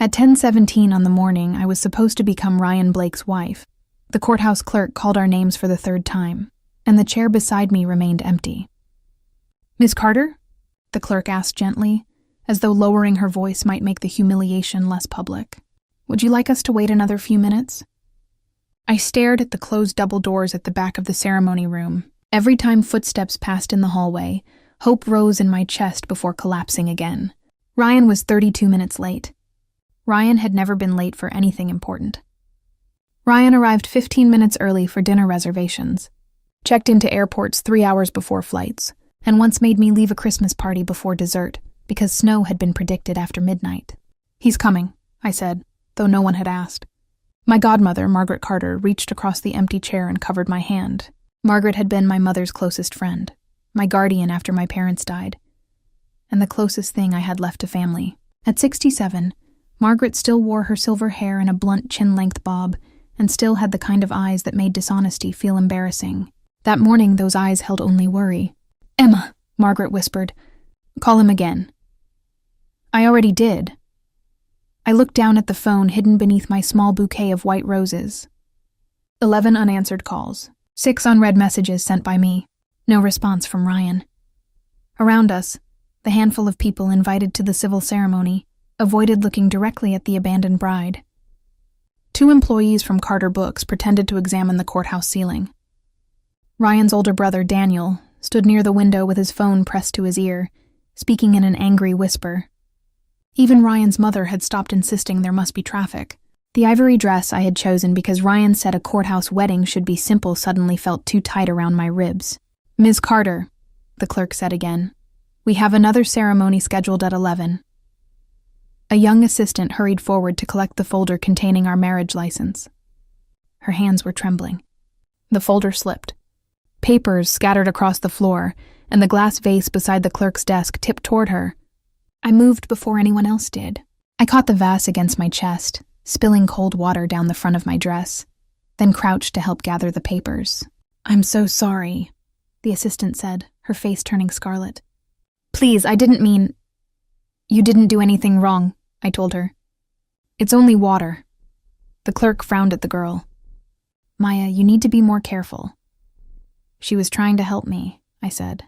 At 10:17 on the morning, I was supposed to become Ryan Blake's wife. The courthouse clerk called our names for the third time, and the chair beside me remained empty. "Miss Carter?" the clerk asked gently, as though lowering her voice might make the humiliation less public. "Would you like us to wait another few minutes?" I stared at the closed double doors at the back of the ceremony room. Every time footsteps passed in the hallway, hope rose in my chest before collapsing again. Ryan was 32 minutes late. Ryan had never been late for anything important. Ryan arrived 15 minutes early for dinner reservations, checked into airports 3 hours before flights, and once made me leave a Christmas party before dessert because snow had been predicted after midnight. "He's coming," I said, though no one had asked. My godmother, Margaret Carter, reached across the empty chair and covered my hand. Margaret had been my mother's closest friend, my guardian after my parents died, and the closest thing I had left to family. At 67, Margaret still wore her silver hair in a blunt chin-length bob and still had the kind of eyes that made dishonesty feel embarrassing. That morning, those eyes held only worry. "Emma," Margaret whispered. "Call him again." I already did. I looked down at the phone hidden beneath my small bouquet of white roses. 11 unanswered calls, 6 unread messages sent by me. No response from Ryan. Around us, the handful of people invited to the civil ceremony avoided looking directly at the abandoned bride. 2 employees from Carter Books pretended to examine the courthouse ceiling. Ryan's older brother, Daniel, stood near the window with his phone pressed to his ear, speaking in an angry whisper. Even Ryan's mother had stopped insisting there must be traffic. The ivory dress I had chosen because Ryan said a courthouse wedding should be simple suddenly felt too tight around my ribs. "Ms. Carter," the clerk said again, "we have another ceremony scheduled at 11. A young assistant hurried forward to collect the folder containing our marriage license. Her hands were trembling. The folder slipped. Papers scattered across the floor, and the glass vase beside the clerk's desk tipped toward her. I moved before anyone else did. I caught the vase against my chest, spilling cold water down the front of my dress, then crouched to help gather the papers. "I'm so sorry," the assistant said, her face turning scarlet. "Please, I didn't mean—" "You didn't do anything wrong," I told her. "It's only water." The clerk frowned at the girl. "Maya, you need to be more careful." "She was trying to help me," I said.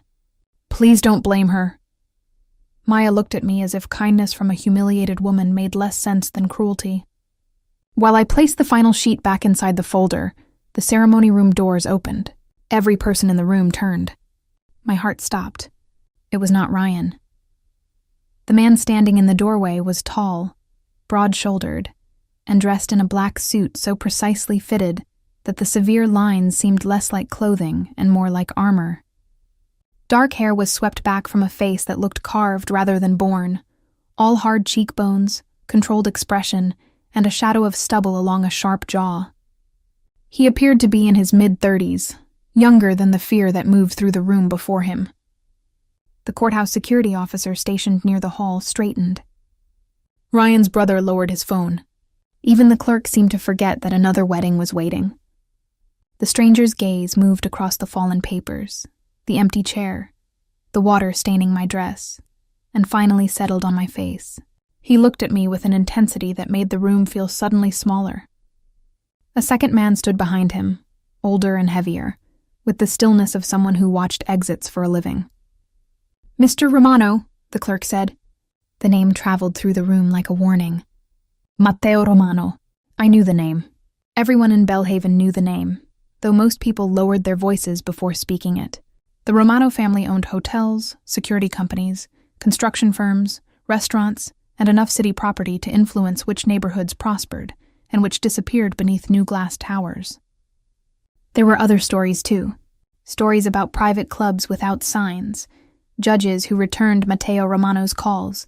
"Please don't blame her." Maya looked at me as if kindness from a humiliated woman made less sense than cruelty. While I placed the final sheet back inside the folder, the ceremony room doors opened. Every person in the room turned. My heart stopped. It was not Ryan. The man standing in the doorway was tall, broad-shouldered, and dressed in a black suit so precisely fitted that the severe lines seemed less like clothing and more like armor. Dark hair was swept back from a face that looked carved rather than born, all hard cheekbones, controlled expression, and a shadow of stubble along a sharp jaw. He appeared to be in his mid-30s, younger than the fear that moved through the room before him. The courthouse security officer stationed near the hall straightened. Ryan's brother lowered his phone. Even the clerk seemed to forget that another wedding was waiting. The stranger's gaze moved across the fallen papers, the empty chair, the water staining my dress, and finally settled on my face. He looked at me with an intensity that made the room feel suddenly smaller. A second man stood behind him, older and heavier, with the stillness of someone who watched exits for a living. "Mr. Romano," the clerk said. The name traveled through the room like a warning. Matteo Romano. I knew the name. Everyone in Belhaven knew the name, though most people lowered their voices before speaking it. The Romano family owned hotels, security companies, construction firms, restaurants, and enough city property to influence which neighborhoods prospered and which disappeared beneath new glass towers. There were other stories, too. Stories about private clubs without signs, judges who returned Matteo Romano's calls,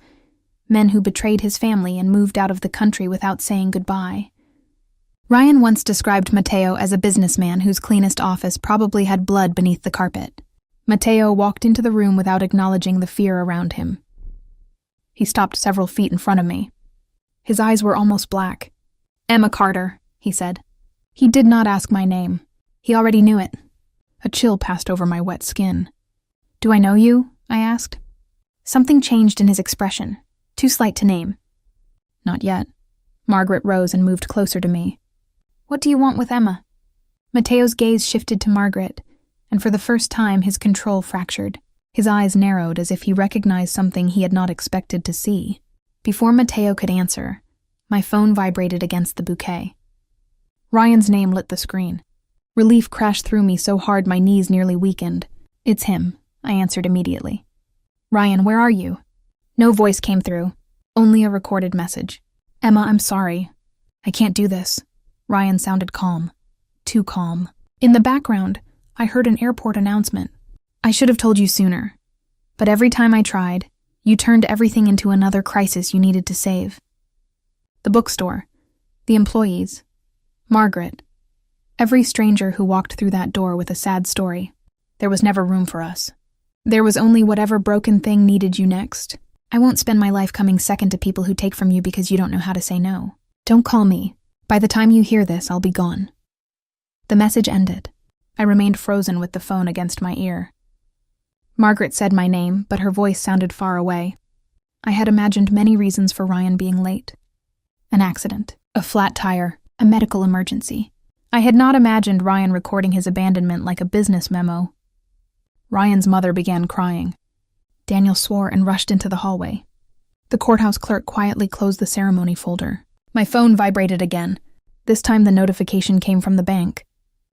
men who betrayed his family and moved out of the country without saying goodbye. Ryan once described Matteo as a businessman whose cleanest office probably had blood beneath the carpet. Matteo walked into the room without acknowledging the fear around him. He stopped several feet in front of me. His eyes were almost black. "Emma Carter," he said. He did not ask my name. He already knew it. A chill passed over my wet skin. "Do I know you?" I asked. Something changed in his expression, too slight to name. "Not yet," Margaret rose and moved closer to me. What do you want with Emma? Mateo's gaze shifted to Margaret, and for the first time his control fractured. His eyes narrowed as if he recognized something he had not expected to see. Before Mateo could answer, my phone vibrated against the bouquet. Ryan's name lit the screen. Relief crashed through me so hard my knees nearly weakened. It's him, I answered immediately. Ryan, where are you? No voice came through, only a recorded message. Emma, I'm sorry. I can't do this. Ryan sounded calm. Too calm. In the background, I heard an airport announcement. I should have told you sooner. But every time I tried, you turned everything into another crisis you needed to save. The bookstore, the employees, Margaret, every stranger who walked through that door with a sad story. There was never room for us. There was only whatever broken thing needed you next. I won't spend my life coming second to people who take from you because you don't know how to say no. Don't call me. By the time you hear this, I'll be gone. The message ended. I remained frozen with the phone against my ear. Margaret said my name, but her voice sounded far away. I had imagined many reasons for Ryan being late. An accident, a flat tire, a medical emergency. I had not imagined Ryan recording his abandonment like a business memo. Ryan's mother began crying. Daniel swore and rushed into the hallway. The courthouse clerk quietly closed the ceremony folder. My phone vibrated again. This time the notification came from the bank.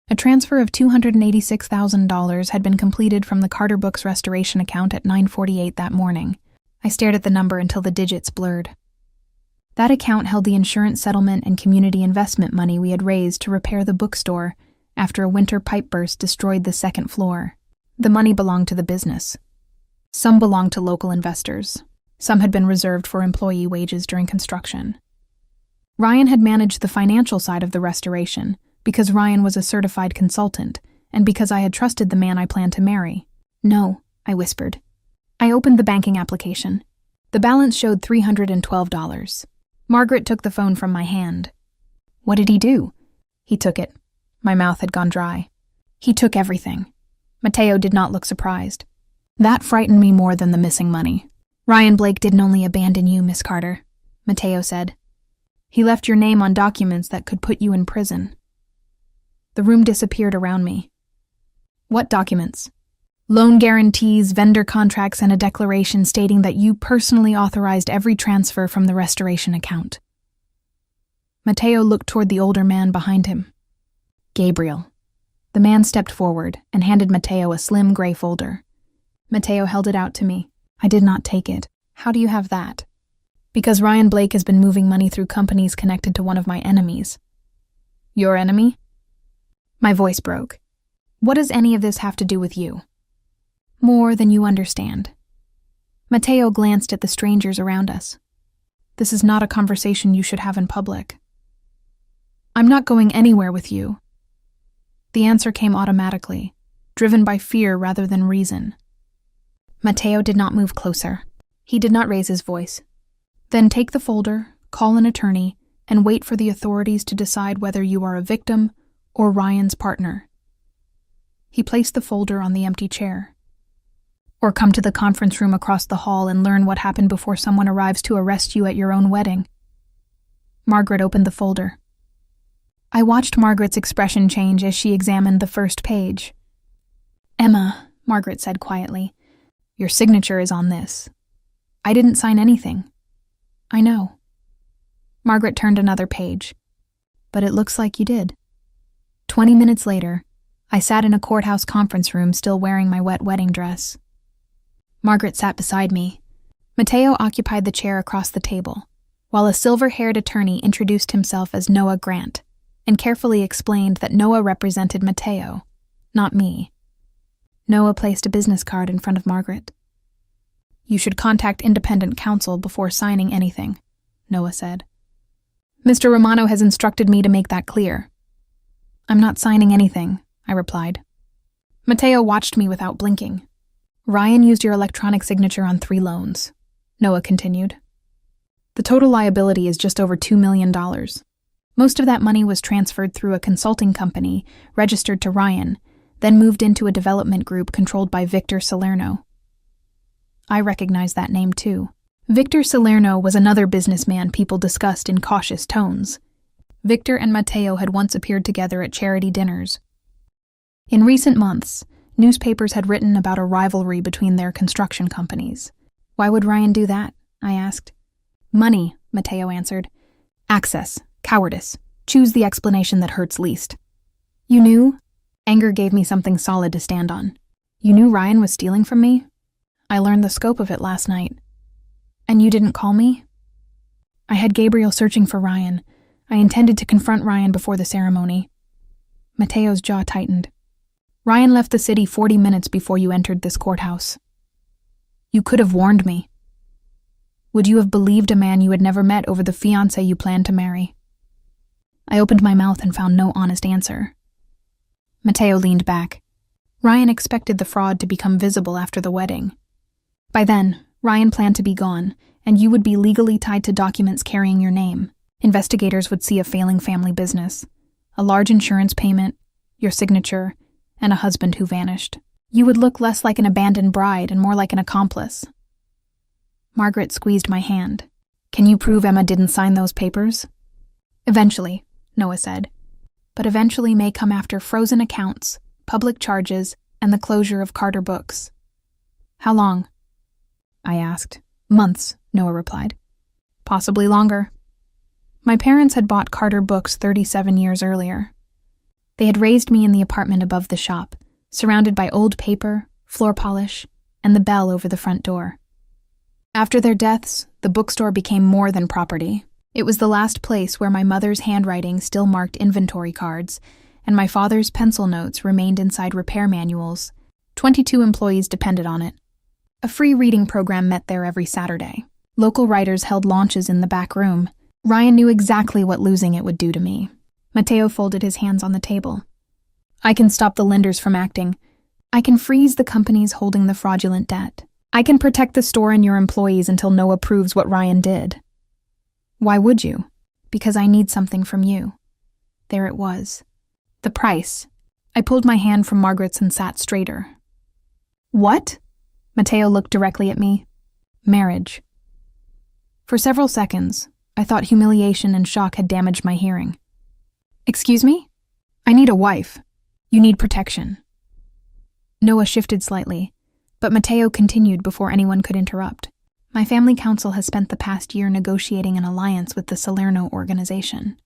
A transfer of $286,000 had been completed from the Carter Books restoration account at 9:48 that morning. I stared at the number until the digits blurred. That account held the insurance settlement and community investment money we had raised to repair the bookstore after a winter pipe burst destroyed the second floor. The money belonged to the business. Some belonged to local investors. Some had been reserved for employee wages during construction. Ryan had managed the financial side of the restoration because Ryan was a certified consultant and because I had trusted the man I planned to marry. No, I whispered. I opened the banking application. The balance showed $312. Margaret took the phone from my hand. What did he do? He took it. My mouth had gone dry. He took everything. Mateo did not look surprised. That frightened me more than the missing money. Ryan Blake didn't only abandon you, Miss Carter, Mateo said. He left your name on documents that could put you in prison. The room disappeared around me. What documents? Loan guarantees, vendor contracts, and a declaration stating that you personally authorized every transfer from the restoration account. Mateo looked toward the older man behind him. Gabriel. The man stepped forward and handed Mateo a slim gray folder. Mateo held it out to me. I did not take it. How do you have that? Because Ryan Blake has been moving money through companies connected to one of my enemies. Your enemy? My voice broke. What does any of this have to do with you? More than you understand. Mateo glanced at the strangers around us. This is not a conversation you should have in public. I'm not going anywhere with you. The answer came automatically, driven by fear rather than reason. Mateo did not move closer. He did not raise his voice. Then take the folder, call an attorney, and wait for the authorities to decide whether you are a victim or Ryan's partner. He placed the folder on the empty chair. Or come to the conference room across the hall and learn what happened before someone arrives to arrest you at your own wedding. Margaret opened the folder. I watched Margaret's expression change as she examined the first page. Emma, Margaret said quietly, your signature is on this. I didn't sign anything. I know. Margaret turned another page. But it looks like you did. 20 minutes later, I sat in a courthouse conference room still wearing my wet wedding dress. Margaret sat beside me. Mateo occupied the chair across the table, while a silver-haired attorney introduced himself as Noah Grant and carefully explained that Noah represented Mateo, not me. Noah placed a business card in front of Margaret. You should contact independent counsel before signing anything, Noah said. Mr. Romano has instructed me to make that clear. I'm not signing anything, I replied. Mateo watched me without blinking. Ryan used your electronic signature on 3 loans, Noah continued. The total liability is just over $2 million. Most of that money was transferred through a consulting company registered to Ryan, then moved into a development group controlled by Victor Salerno. I recognized that name too. Victor Salerno was another businessman people discussed in cautious tones. Victor and Matteo had once appeared together at charity dinners. In recent months, newspapers had written about a rivalry between their construction companies. Why would Ryan do that? I asked. Money, Matteo answered. Access, cowardice. Choose the explanation that hurts least. You knew? Anger gave me something solid to stand on. You knew Ryan was stealing from me? I learned the scope of it last night. And you didn't call me? I had Gabriel searching for Ryan. I intended to confront Ryan before the ceremony. Matteo's jaw tightened. Ryan left the city 40 minutes before you entered this courthouse. You could have warned me. Would you have believed a man you had never met over the fiancé you planned to marry? I opened my mouth and found no honest answer. Matteo leaned back. Ryan expected the fraud to become visible after the wedding. By then, Ryan planned to be gone, and you would be legally tied to documents carrying your name. Investigators would see a failing family business, a large insurance payment, your signature, and a husband who vanished. You would look less like an abandoned bride and more like an accomplice. Margaret squeezed my hand. Can you prove Emma didn't sign those papers? Eventually, Noah said. But eventually may come after frozen accounts, public charges, and the closure of Carter Books. How long? I asked. Months, Noah replied. Possibly longer. My parents had bought Carter Books 37 years earlier. They had raised me in the apartment above the shop, surrounded by old paper, floor polish, and the bell over the front door. After their deaths, the bookstore became more than property. It was the last place where my mother's handwriting still marked inventory cards, and my father's pencil notes remained inside repair manuals. 22 employees depended on it. A free reading program met there every Saturday. Local writers held launches in the back room. Ryan knew exactly what losing it would do to me. Matteo folded his hands on the table. I can stop the lenders from acting. I can freeze the companies holding the fraudulent debt. I can protect the store and your employees until Noah proves what Ryan did. Why would you? Because I need something from you. There it was. The price. I pulled my hand from Margaret's and sat straighter. What? Matteo looked directly at me. Marriage. For several seconds, I thought humiliation and shock had damaged my hearing. Excuse me? I need a wife. You need protection. Noah shifted slightly, but Matteo continued before anyone could interrupt. My family council has spent the past year negotiating an alliance with the Salerno organization.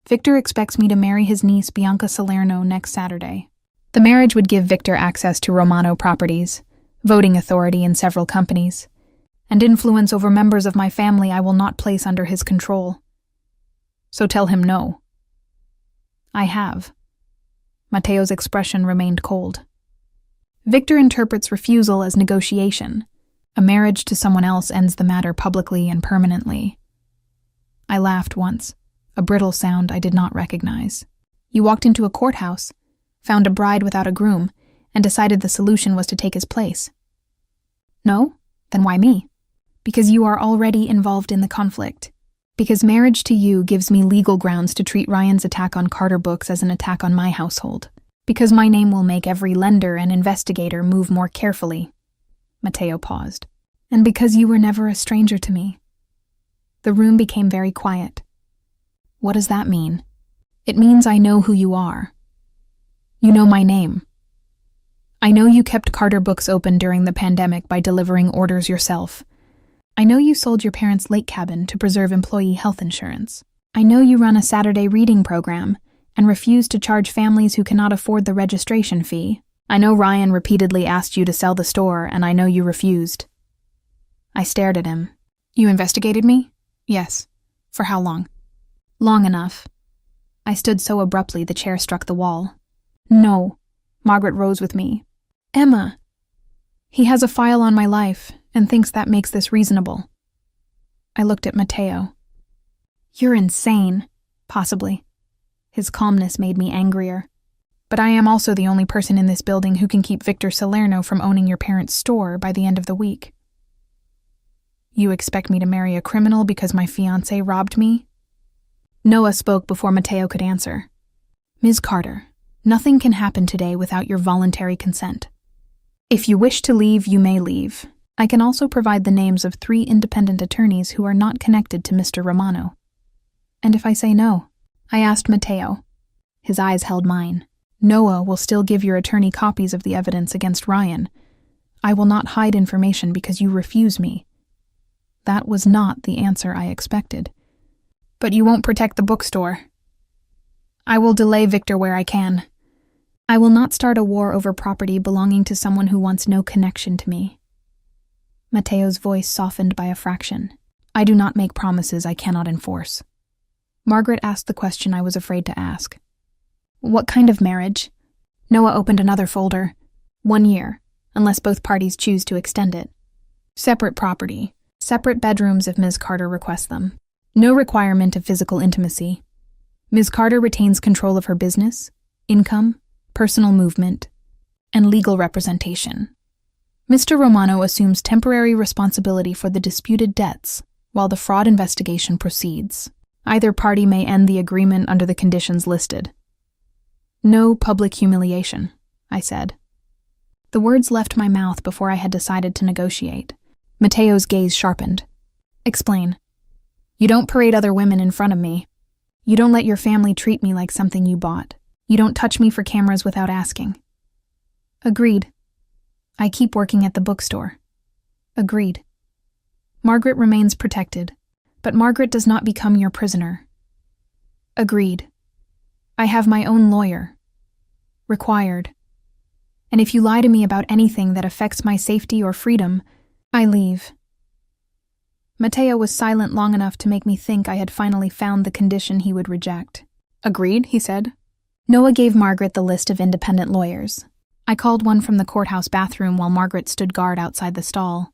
Victor expects me to marry his niece Bianca Salerno next Saturday. The marriage would give Victor access to Romano properties, voting authority in several companies, and influence over members of my family I will not place under his control. So tell him no. I have. Matteo's expression remained cold. Victor interprets refusal as negotiation. A marriage to someone else ends the matter publicly and permanently. I laughed once, a brittle sound I did not recognize. You walked into a courthouse, found a bride without a groom, and decided the solution was to take his place. No? Then why me? Because you are already involved in the conflict. Because marriage to you gives me legal grounds to treat Ryan's attack on Carter Books as an attack on my household. Because my name will make every lender and investigator move more carefully. Matteo paused. And because you were never a stranger to me. The room became very quiet. What does that mean? It means I know who you are. You know my name. I know you kept Carter Books open during the pandemic by delivering orders yourself. I know you sold your parents' lake cabin to preserve employee health insurance. I know you run a Saturday reading program and refuse to charge families who cannot afford the registration fee. I know Ryan repeatedly asked you to sell the store, and I know you refused. I stared at him. You investigated me? Yes. For how long? Long enough. I stood so abruptly the chair struck the wall. No. Margaret rose with me. Emma. He has a file on my life and thinks that makes this reasonable. I looked at Matteo. You're insane. Possibly. His calmness made me angrier. But I am also the only person in this building who can keep Victor Salerno from owning your parents' store by the end of the week. You expect me to marry a criminal because my fiancé robbed me? Noah spoke before Matteo could answer. Ms. Carter, nothing can happen today without your voluntary consent. If you wish to leave, you may leave. I can also provide the names of 3 independent attorneys who are not connected to Mr. Romano. And if I say no? I asked Matteo. His eyes held mine. Noah will still give your attorney copies of the evidence against Ryan. I will not hide information because you refuse me. That was not the answer I expected. But you won't protect the bookstore. I will delay Victor where I can. I will not start a war over property belonging to someone who wants no connection to me. Matteo's voice softened by a fraction. I do not make promises I cannot enforce. Margaret asked the question I was afraid to ask. What kind of marriage? Noah opened another folder. 1 year, unless both parties choose to extend it. Separate property. Separate bedrooms if Ms. Carter requests them. No requirement of physical intimacy. Ms. Carter retains control of her business, income, personal movement, and legal representation. Mr. Romano assumes temporary responsibility for the disputed debts while the fraud investigation proceeds. Either party may end the agreement under the conditions listed. No public humiliation, I said. The words left my mouth before I had decided to negotiate. Matteo's gaze sharpened. Explain. You don't parade other women in front of me. You don't let your family treat me like something you bought. You don't touch me for cameras without asking. Agreed. I keep working at the bookstore. Agreed. Margaret remains protected, but Margaret does not become your prisoner. Agreed. I have my own lawyer. Required. And if you lie to me about anything that affects my safety or freedom, I leave. Matteo was silent long enough to make me think I had finally found the condition he would reject. Agreed, he said. Noah gave Margaret the list of independent lawyers. I called one from the courthouse bathroom while Margaret stood guard outside the stall.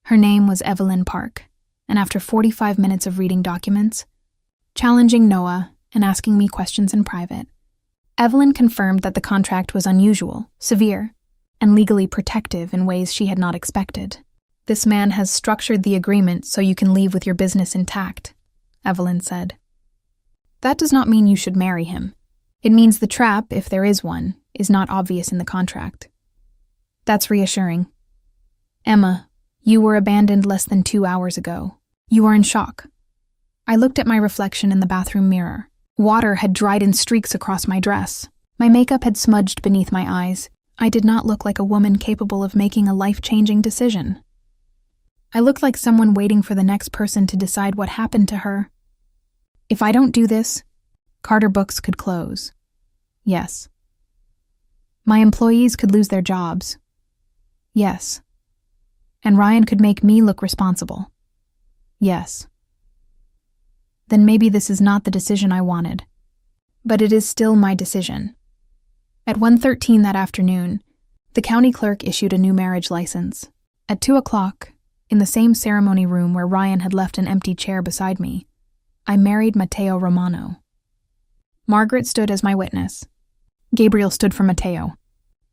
Her name was Evelyn Park, and after 45 minutes of reading documents, challenging Noah, and asking me questions in private, Evelyn confirmed that the contract was unusual, severe, and legally protective in ways she had not expected. This man has structured the agreement so you can leave with your business intact, Evelyn said. That does not mean you should marry him. It means the trap, if there is one, is not obvious in the contract. That's reassuring. Emma, you were abandoned less than 2 hours ago. You are in shock. I looked at my reflection in the bathroom mirror. Water had dried in streaks across my dress. My makeup had smudged beneath my eyes. I did not look like a woman capable of making a life-changing decision. I looked like someone waiting for the next person to decide what happened to her. If I don't do this, Carter Books could close. Yes. My employees could lose their jobs. Yes. And Ryan could make me look responsible. Yes. Then maybe this is not the decision I wanted. But it is still my decision. At 1:13 that afternoon, the county clerk issued a new marriage license. At 2 o'clock, in the same ceremony room where Ryan had left an empty chair beside me, I married Matteo Romano. Margaret stood as my witness. Gabriel stood for Matteo.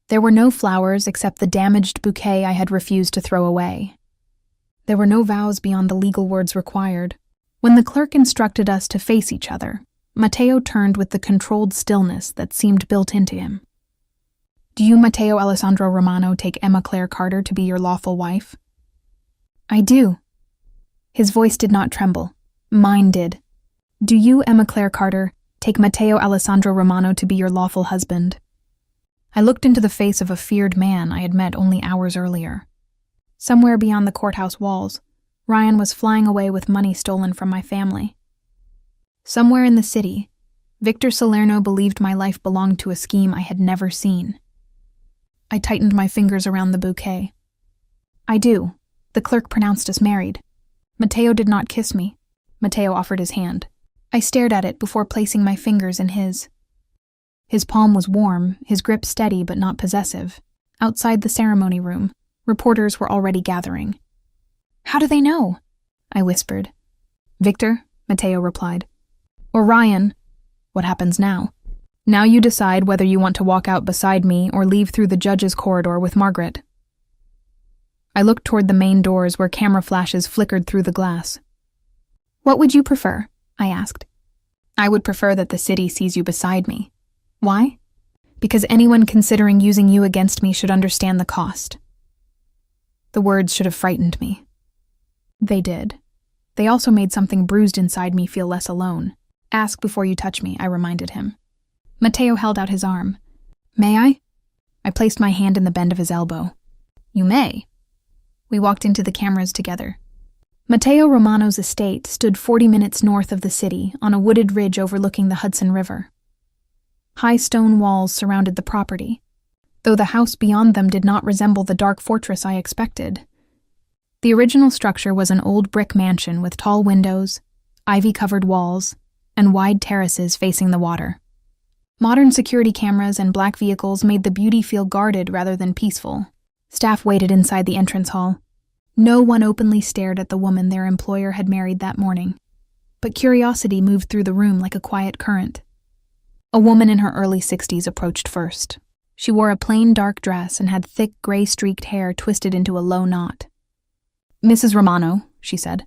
There were no flowers except the damaged bouquet I had refused to throw away. There were no vows beyond the legal words required. When the clerk instructed us to face each other, Matteo turned with the controlled stillness that seemed built into him. Do you, Matteo Alessandro Romano, take Emma Claire Carter to be your lawful wife? I do. His voice did not tremble. Mine did. Do you, Emma Claire Carter, take Matteo Alessandro Romano to be your lawful husband? I looked into the face of a feared man I had met only hours earlier. Somewhere beyond the courthouse walls, Ryan was flying away with money stolen from my family. Somewhere in the city, Victor Salerno believed my life belonged to a scheme I had never seen. I tightened my fingers around the bouquet. I do. The clerk pronounced us married. Matteo did not kiss me. Matteo offered his hand. I stared at it before placing my fingers in his. His palm was warm, his grip steady but not possessive. Outside the ceremony room, reporters were already gathering. How do they know? I whispered. Victor, Matteo replied. Or Ryan. What happens now? Now you decide whether you want to walk out beside me or leave through the judge's corridor with Margaret. I looked toward the main doors where camera flashes flickered through the glass. What would you prefer? I asked. I would prefer that the city sees you beside me. Why? Because anyone considering using you against me should understand the cost. The words should have frightened me. They did. They also made something bruised inside me feel less alone. Ask before you touch me, I reminded him. Matteo held out his arm. May I? I placed my hand in the bend of his elbow. You may. We walked into the cameras together. Matteo Romano's estate stood 40 minutes north of the city on a wooded ridge overlooking the Hudson River. High stone walls surrounded the property, though the house beyond them did not resemble the dark fortress I expected. The original structure was an old brick mansion with tall windows, ivy-covered walls, and wide terraces facing the water. Modern security cameras and black vehicles made the beauty feel guarded rather than peaceful. Staff waited inside the entrance hall. No one openly stared at the woman their employer had married that morning, but curiosity moved through the room like a quiet current. A woman in her early 60s approached first. She wore a plain dark dress and had thick gray-streaked hair twisted into a low knot. Mrs. Romano, she said,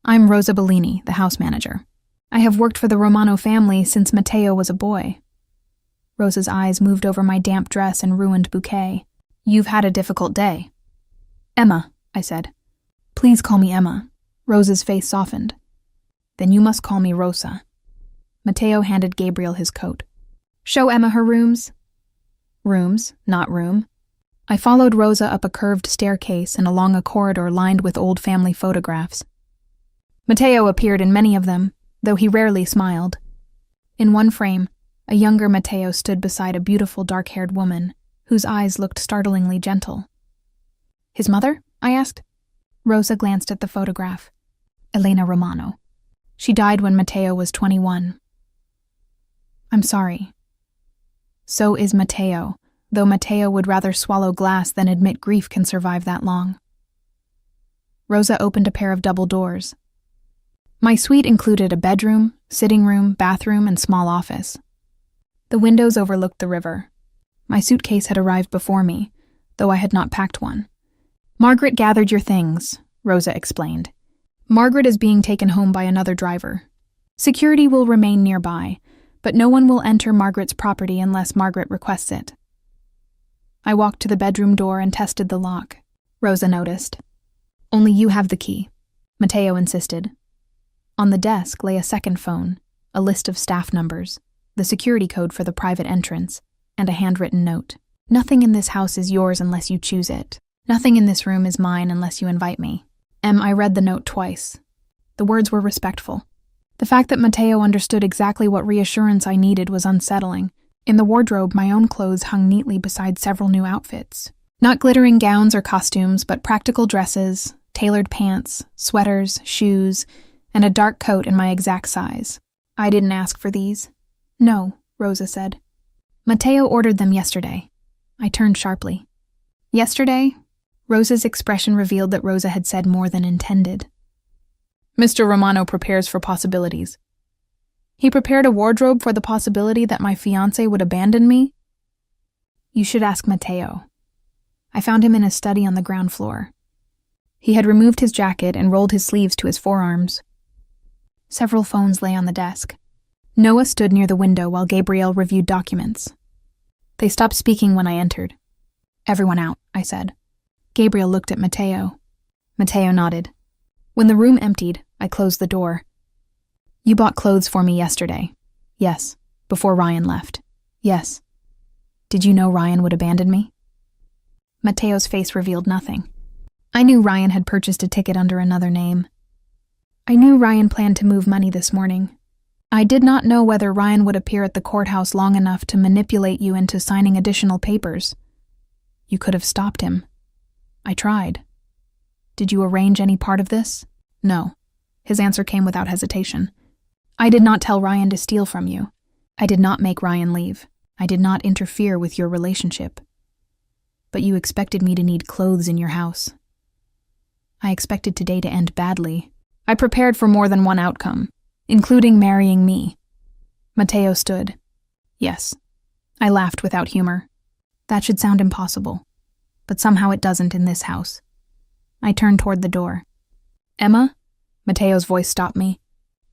I'm Rosa Bellini, the house manager. I have worked for the Romano family since Matteo was a boy. Rosa's eyes moved over my damp dress and ruined bouquet. You've had a difficult day. Emma, I said. Please call me Emma. Rosa's face softened. Then you must call me Rosa. Matteo handed Gabriel his coat. Show Emma her rooms. Rooms, not room. I followed Rosa up a curved staircase and along a corridor lined with old family photographs. Matteo appeared in many of them, though he rarely smiled. In one frame, a younger Matteo stood beside a beautiful dark-haired woman, whose eyes looked startlingly gentle. His mother? I asked. Rosa glanced at the photograph. Elena Romano. She died when Matteo was 21. I'm sorry. So is Matteo, though Matteo would rather swallow glass than admit grief can survive that long. Rosa opened a pair of double doors. My suite included a bedroom, sitting room, bathroom, and small office. The windows overlooked the river. My suitcase had arrived before me, though I had not packed one. Margaret gathered your things, Rosa explained. Margaret is being taken home by another driver. Security will remain nearby, but no one will enter Margaret's property unless Margaret requests it. I walked to the bedroom door and tested the lock. Rosa noticed. Only you have the key, Matteo insisted. On the desk lay a second phone, a list of staff numbers, the security code for the private entrance, and a handwritten note. Nothing in this house is yours unless you choose it. Nothing in this room is mine unless you invite me. I read the note twice. The words were respectful. The fact that Matteo understood exactly what reassurance I needed was unsettling. In the wardrobe, my own clothes hung neatly beside several new outfits. Not glittering gowns or costumes, but practical dresses, tailored pants, sweaters, shoes, and a dark coat in my exact size. I didn't ask for these. No, Rosa said. Matteo ordered them yesterday. I turned sharply. Yesterday? Rosa's expression revealed that Rosa had said more than intended. Mr. Romano prepares for possibilities. He prepared a wardrobe for the possibility that my fiancé would abandon me? You should ask Matteo. I found him in his study on the ground floor. He had removed his jacket and rolled his sleeves to his forearms. Several phones lay on the desk. Noah stood near the window while Gabriel reviewed documents. They stopped speaking when I entered. Everyone out, I said. Gabriel looked at Matteo. Matteo nodded. When the room emptied, I closed the door. You bought clothes for me yesterday. Yes. Before Ryan left. Yes. Did you know Ryan would abandon me? Matteo's face revealed nothing. I knew Ryan had purchased a ticket under another name. I knew Ryan planned to move money this morning. I did not know whether Ryan would appear at the courthouse long enough to manipulate you into signing additional papers. You could have stopped him. I tried. Did you arrange any part of this? No. His answer came without hesitation. I did not tell Ryan to steal from you. I did not make Ryan leave. I did not interfere with your relationship. But you expected me to need clothes in your house. I expected today to end badly. I prepared for more than one outcome, including marrying me. Matteo stood. Yes. I laughed without humor. That should sound impossible, but somehow it doesn't in this house. I turned toward the door. Emma? Matteo's voice stopped me.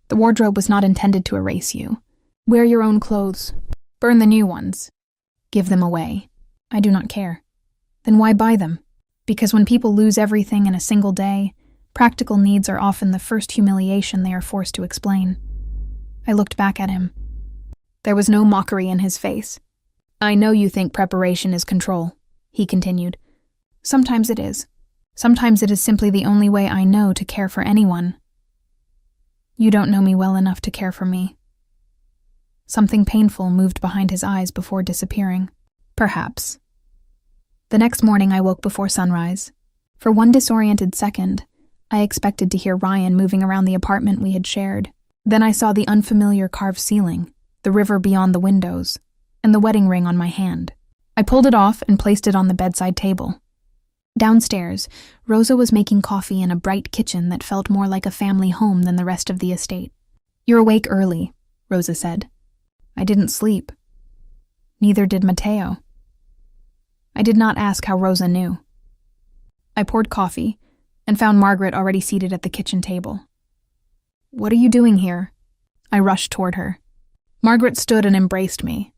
The wardrobe was not intended to erase you. Wear your own clothes. Burn the new ones. Give them away. I do not care. Then why buy them? Because when people lose everything in a single day, practical needs are often the first humiliation they are forced to explain. I looked back at him. There was no mockery in his face. I know you think preparation is control, he continued. Sometimes it is. Sometimes it is simply the only way I know to care for anyone. You don't know me well enough to care for me. Something painful moved behind his eyes before disappearing. Perhaps. The next morning I woke before sunrise. For one disoriented second, I expected to hear Ryan moving around the apartment we had shared. Then I saw the unfamiliar carved ceiling, the river beyond the windows, and the wedding ring on my hand. I pulled it off and placed it on the bedside table. Downstairs, Rosa was making coffee in a bright kitchen that felt more like a family home than the rest of the estate. You're awake early, Rosa said. I didn't sleep. Neither did Mateo. I did not ask how Rosa knew. I poured coffee and found Margaret already seated at the kitchen table. What are you doing here? I rushed toward her. Margaret stood and embraced me.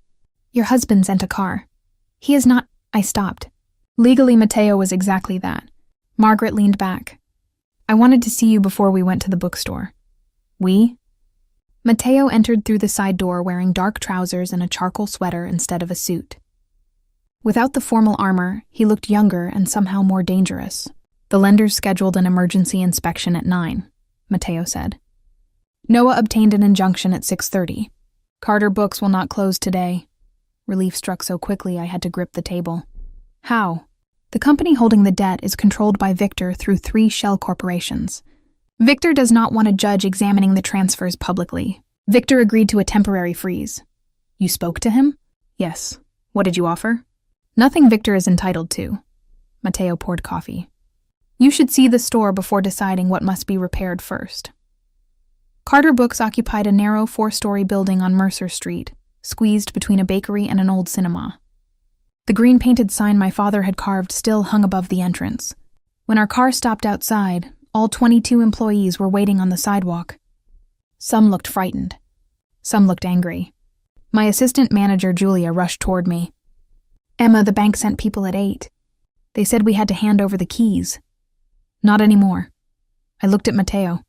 Your husband sent a car. He is not... I stopped. Legally, Mateo was exactly that. Margaret leaned back. I wanted to see you before we went to the bookstore. We? Mateo entered through the side door wearing dark trousers and a charcoal sweater instead of a suit. Without the formal armor, he looked younger and somehow more dangerous. The lenders scheduled an emergency inspection at 9, Mateo said. Noah obtained an injunction at 6:30. Carter Books will not close today. Relief struck so quickly I had to grip the table. How? The company holding the debt is controlled by Victor through 3 shell corporations. Victor does not want a judge examining the transfers publicly. Victor agreed to a temporary freeze. You spoke to him? Yes. What did you offer? Nothing Victor is entitled to. Mateo poured coffee. You should see the store before deciding what must be repaired first. Carter Books occupied a narrow 4-story building on Mercer Street, squeezed between a bakery and an old cinema. The green-painted sign my father had carved still hung above the entrance. When our car stopped outside, all 22 employees were waiting on the sidewalk. Some looked frightened. Some looked angry. My assistant manager, Julia, rushed toward me. Emma, the bank sent people at 8. They said we had to hand over the keys. Not anymore. I looked at Mateo.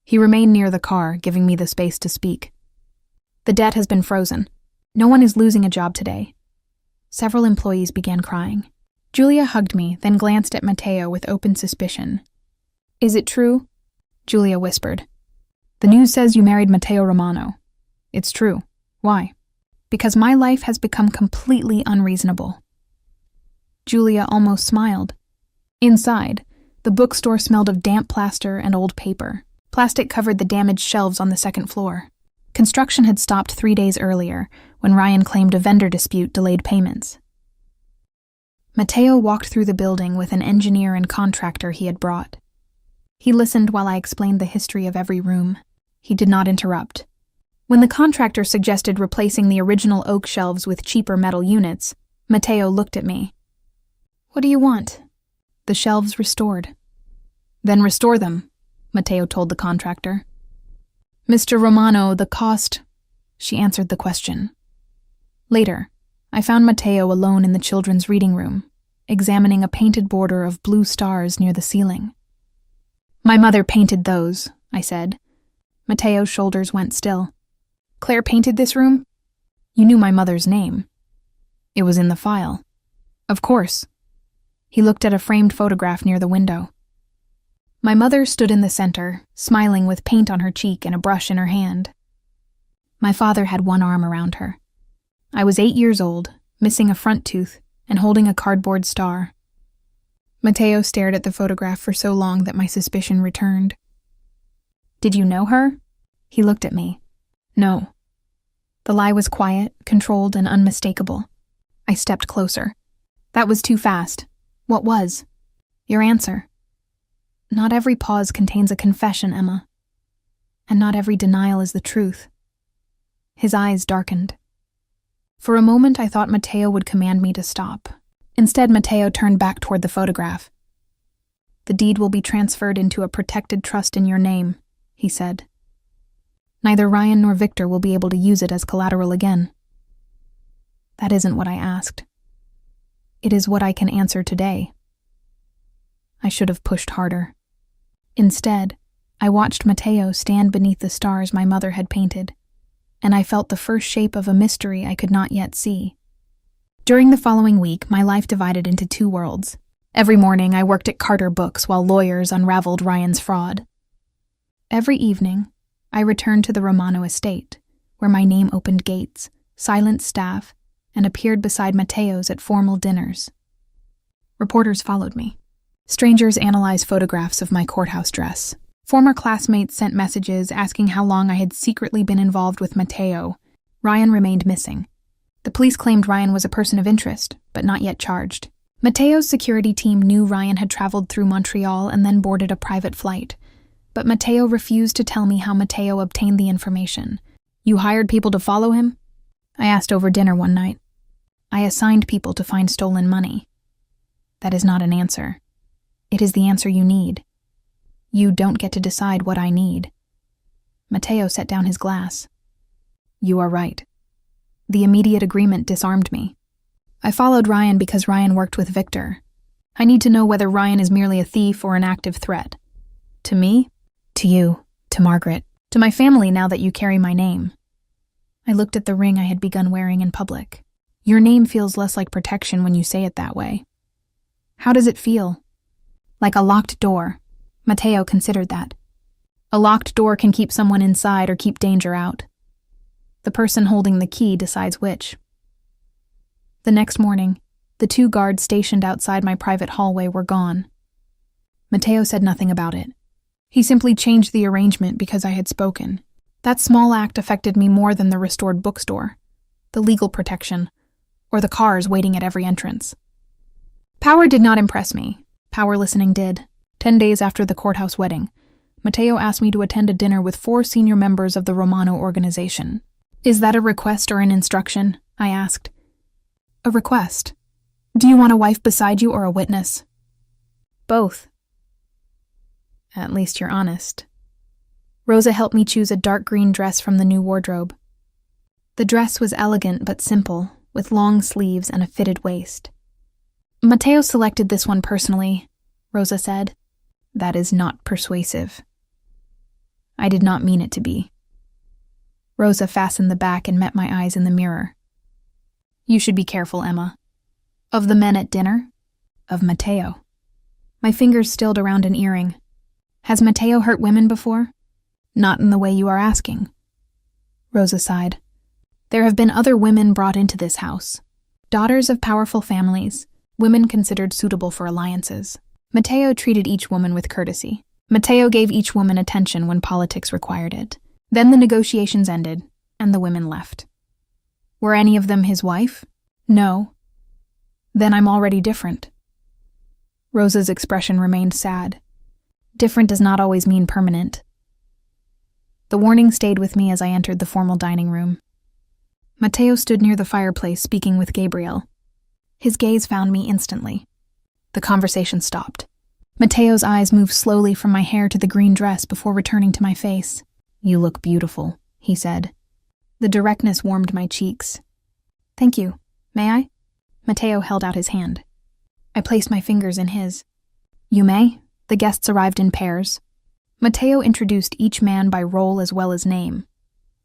He remained near the car, giving me the space to speak. The debt has been frozen. No one is losing a job today. Several employees began crying. Julia hugged me, then glanced at Mateo with open suspicion. Is it true? Julia whispered. The news says you married Matteo Romano. It's true. Why? Because my life has become completely unreasonable. Julia almost smiled. Inside, the bookstore smelled of damp plaster and old paper. Plastic covered the damaged shelves on the second floor. Construction had stopped 3 days earlier, when Ryan claimed a vendor dispute delayed payments. Mateo walked through the building with an engineer and contractor he had brought. He listened while I explained the history of every room. He did not interrupt. When the contractor suggested replacing the original oak shelves with cheaper metal units, Mateo looked at me. What do you want? The shelves restored. Then restore them, Mateo told the contractor. Mr. Romano, the cost... She answered the question. Later, I found Mateo alone in the children's reading room, examining a painted border of blue stars near the ceiling. My mother painted those, I said. Mateo's shoulders went still. Claire painted this room? You knew my mother's name. It was in the file. Of course. He looked at a framed photograph near the window. My mother stood in the center, smiling with paint on her cheek and a brush in her hand. My father had one arm around her. I was 8 years old, missing a front tooth, and holding a cardboard star. Mateo stared at the photograph for so long that my suspicion returned. Did you know her? He looked at me. No. The lie was quiet, controlled, and unmistakable. I stepped closer. That was too fast. What was? Your answer. Not every pause contains a confession, Emma. And not every denial is the truth. His eyes darkened. For a moment I thought Mateo would command me to stop. Instead, Mateo turned back toward the photograph. The deed will be transferred into a protected trust in your name, he said. Neither Ryan nor Victor will be able to use it as collateral again. That isn't what I asked. It is what I can answer today. I should have pushed harder. Instead, I watched Mateo stand beneath the stars my mother had painted, and I felt the first shape of a mystery I could not yet see. During the following week, my life divided into two worlds. Every morning, I worked at Carter Books while lawyers unraveled Ryan's fraud. Every evening, I returned to the Romano estate, where my name opened gates, silenced staff, and appeared beside Mateo's at formal dinners. Reporters followed me. Strangers analyzed photographs of my courthouse dress. Former classmates sent messages asking how long I had secretly been involved with Mateo. Ryan remained missing. The police claimed Ryan was a person of interest, but not yet charged. Mateo's security team knew Ryan had traveled through Montreal and then boarded a private flight. But Mateo refused to tell me how Mateo obtained the information. "You hired people to follow him?" I asked over dinner one night. "I assigned people to find stolen money." "That is not an answer. It is the answer you need. You don't get to decide what I need." Mateo set down his glass. "You are right. The immediate agreement disarmed me. I followed Ryan because Ryan worked with Victor. I need to know whether Ryan is merely a thief or an active threat. To me, to you, to Margaret, to my family now that you carry my name." I looked at the ring I had begun wearing in public. "Your name feels less like protection when you say it that way." "How does it feel?" "Like a locked door." Mateo considered that. "A locked door can keep someone inside or keep danger out. The person holding the key decides which." The next morning, the 2 guards stationed outside my private hallway were gone. Mateo said nothing about it. He simply changed the arrangement because I had spoken. That small act affected me more than the restored bookstore, the legal protection, or the cars waiting at every entrance. Power did not impress me. Power listening did. 10 days after the courthouse wedding, Mateo asked me to attend a dinner with 4 senior members of the Romano organization. "Is that a request or an instruction?" I asked. "A request. Do you want a wife beside you or a witness?" "Both." "At least you're honest." Rosa helped me choose a dark green dress from the new wardrobe. The dress was elegant but simple, with long sleeves and a fitted waist. "Mateo selected this one personally," Rosa said. "That is not persuasive." I did not mean it to be. Rosa fastened the back and met my eyes in the mirror. "You should be careful, Emma." "Of the men at dinner?" "Of Mateo." My fingers stilled around an earring. "Has Mateo hurt women before?" "Not in the way you are asking." Rosa sighed. "There have been other women brought into this house. Daughters of powerful families, women considered suitable for alliances. Mateo treated each woman with courtesy. Mateo gave each woman attention when politics required it. Then the negotiations ended, and the women left." "Were any of them his wife?" "No." "Then I'm already different." Rosa's expression remained sad. Different does not always mean permanent. The warning stayed with me as I entered the formal dining room. Mateo stood near the fireplace speaking with Gabriel. His gaze found me instantly. The conversation stopped. Mateo's eyes moved slowly from my hair to the green dress before returning to my face. "You look beautiful," he said. The directness warmed my cheeks. "Thank you. May I?" Mateo held out his hand. I placed my fingers in his. "You may." The guests arrived in pairs. Mateo introduced each man by role as well as name.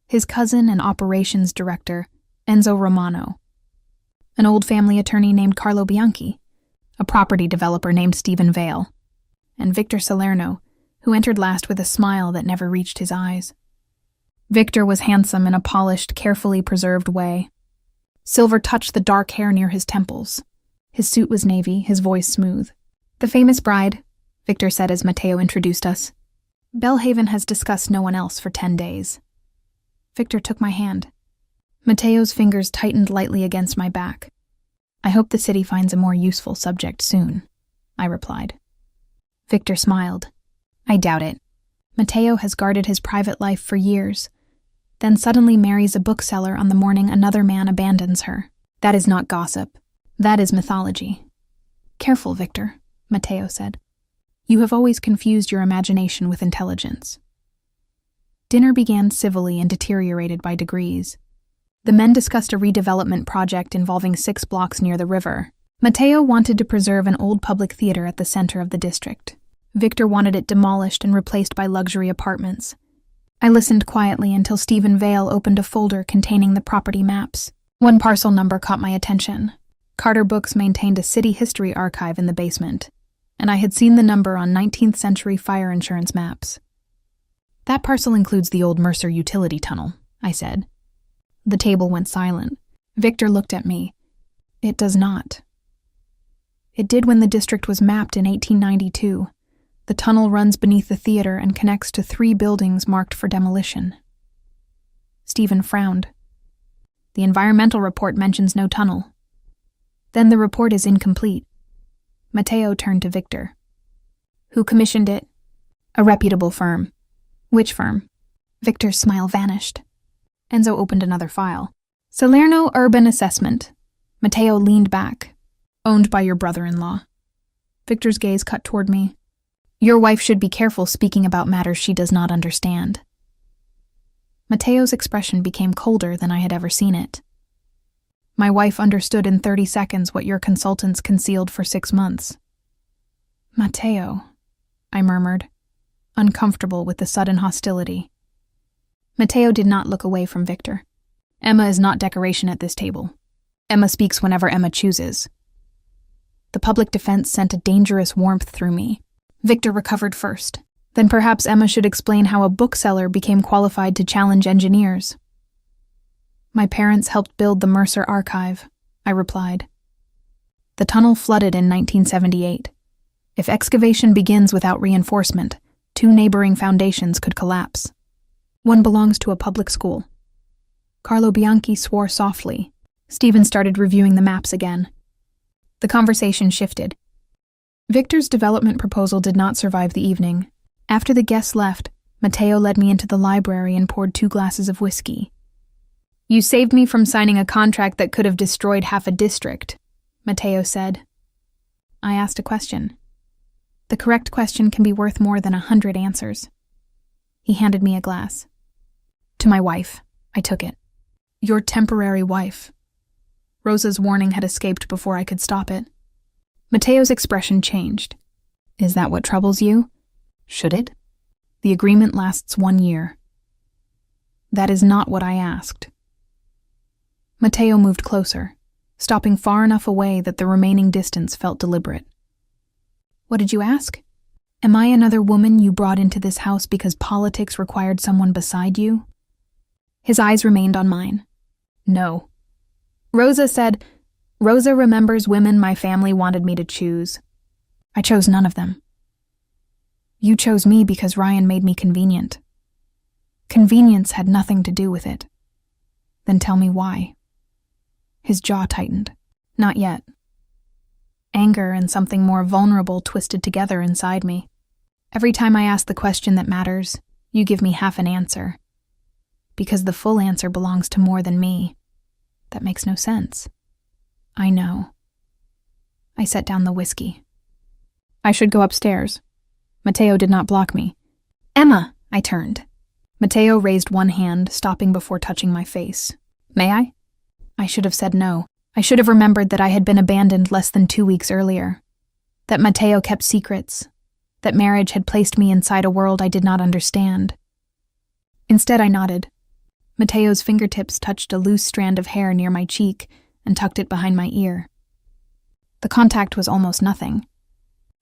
His cousin and operations director, Enzo Romano. An old family attorney named Carlo Bianchi. A property developer named Stephen Vale. And Victor Salerno, who entered last with a smile that never reached his eyes. Victor was handsome in a polished, carefully preserved way. Silver touched the dark hair near his temples. His suit was navy, his voice smooth. "The famous bride," Victor said as Mateo introduced us. "Belhaven has discussed no one else for 10 days. Victor took my hand. Mateo's fingers tightened lightly against my back. "I hope the city finds a more useful subject soon," I replied. Victor smiled. "I doubt it. Mateo has guarded his private life for years, then suddenly marries a bookseller on the morning another man abandons her. That is not gossip. That is mythology." "Careful, Victor," Mateo said. "You have always confused your imagination with intelligence." Dinner began civilly and deteriorated by degrees. The men discussed a redevelopment project involving 6 blocks near the river. Matteo wanted to preserve an old public theater at the center of the district. Victor wanted it demolished and replaced by luxury apartments. I listened quietly until Stephen Vale opened a folder containing the property maps. One parcel number caught my attention. Carter Books maintained a city history archive in the basement, and I had seen the number on 19th century fire insurance maps. That parcel includes the old Mercer utility tunnel, I said. The table went silent. Victor looked at me. It does not. It did when the district was mapped in 1892. The tunnel runs beneath the theater and connects to 3 buildings marked for demolition. Stephen frowned. The environmental report mentions no tunnel. Then the report is incomplete. Matteo turned to Victor. Who commissioned it? A reputable firm. Which firm? Victor's smile vanished. Enzo opened another file. Salerno Urban Assessment. Matteo leaned back. Owned by your brother-in-law. Victor's gaze cut toward me. Your wife should be careful speaking about matters she does not understand. Matteo's expression became colder than I had ever seen it. My wife understood in 30 seconds what your consultants concealed for 6 months. Matteo, I murmured, uncomfortable with the sudden hostility. Matteo did not look away from Victor. Emma is not decoration at this table. Emma speaks whenever Emma chooses. The public defense sent a dangerous warmth through me. Victor recovered first. Then perhaps Emma should explain how a bookseller became qualified to challenge engineers. My parents helped build the Mercer archive, I replied. The tunnel flooded in 1978. If excavation begins without reinforcement, 2 neighboring foundations could collapse. One belongs to a public school. Carlo Bianchi swore softly. Stephen started reviewing the maps again. The conversation shifted. Victor's development proposal did not survive the evening. After the guests left, Matteo led me into the library and poured 2 glasses of whiskey. You saved me from signing a contract that could have destroyed half a district, Matteo said. I asked a question. The correct question can be worth more than 100 answers. He handed me a glass. To my wife. I took it. Your temporary wife. Rosa's warning had escaped before I could stop it. Matteo's expression changed. Is that what troubles you? Should it? The agreement lasts 1 year. That is not what I asked. Matteo moved closer, stopping far enough away that the remaining distance felt deliberate. What did you ask? Am I another woman you brought into this house because politics required someone beside you? His eyes remained on mine. No. Rosa remembers women my family wanted me to choose. I chose none of them. You chose me because Ryan made me convenient. Convenience had nothing to do with it. Then tell me why. His jaw tightened. Not yet. Anger and something more vulnerable twisted together inside me. Every time I ask the question that matters, you give me half an answer. Because the full answer belongs to more than me. That makes no sense. I know. I set down the whiskey. I should go upstairs. Matteo did not block me. Emma, I turned. Matteo raised one hand, stopping before touching my face. May I? I should have said no. I should have remembered that I had been abandoned less than 2 weeks earlier. That Matteo kept secrets. That marriage had placed me inside a world I did not understand. Instead, I nodded. Matteo's fingertips touched a loose strand of hair near my cheek and tucked it behind my ear. The contact was almost nothing.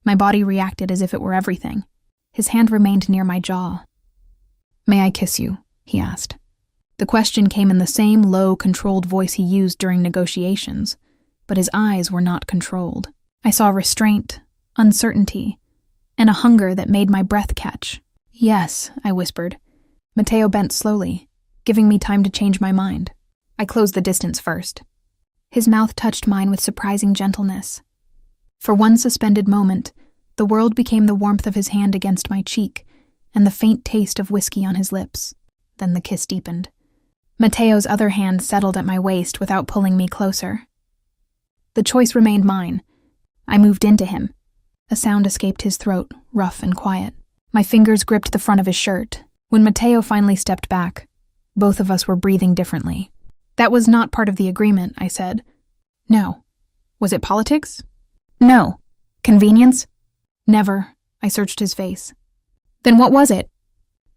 My body reacted as if it were everything. His hand remained near my jaw. May I kiss you? He asked. The question came in the same low, controlled voice he used during negotiations, but his eyes were not controlled. I saw restraint, uncertainty, and a hunger that made my breath catch. Yes, I whispered. Matteo bent slowly, giving me time to change my mind. I closed the distance first. His mouth touched mine with surprising gentleness. For one suspended moment, the world became the warmth of his hand against my cheek and the faint taste of whiskey on his lips. Then the kiss deepened. Matteo's other hand settled at my waist without pulling me closer. The choice remained mine. I moved into him. A sound escaped his throat, rough and quiet. My fingers gripped the front of his shirt. When Matteo finally stepped back, both of us were breathing differently. That was not part of the agreement, I said. No. Was it politics? No. Convenience? Never. I searched his face. Then what was it?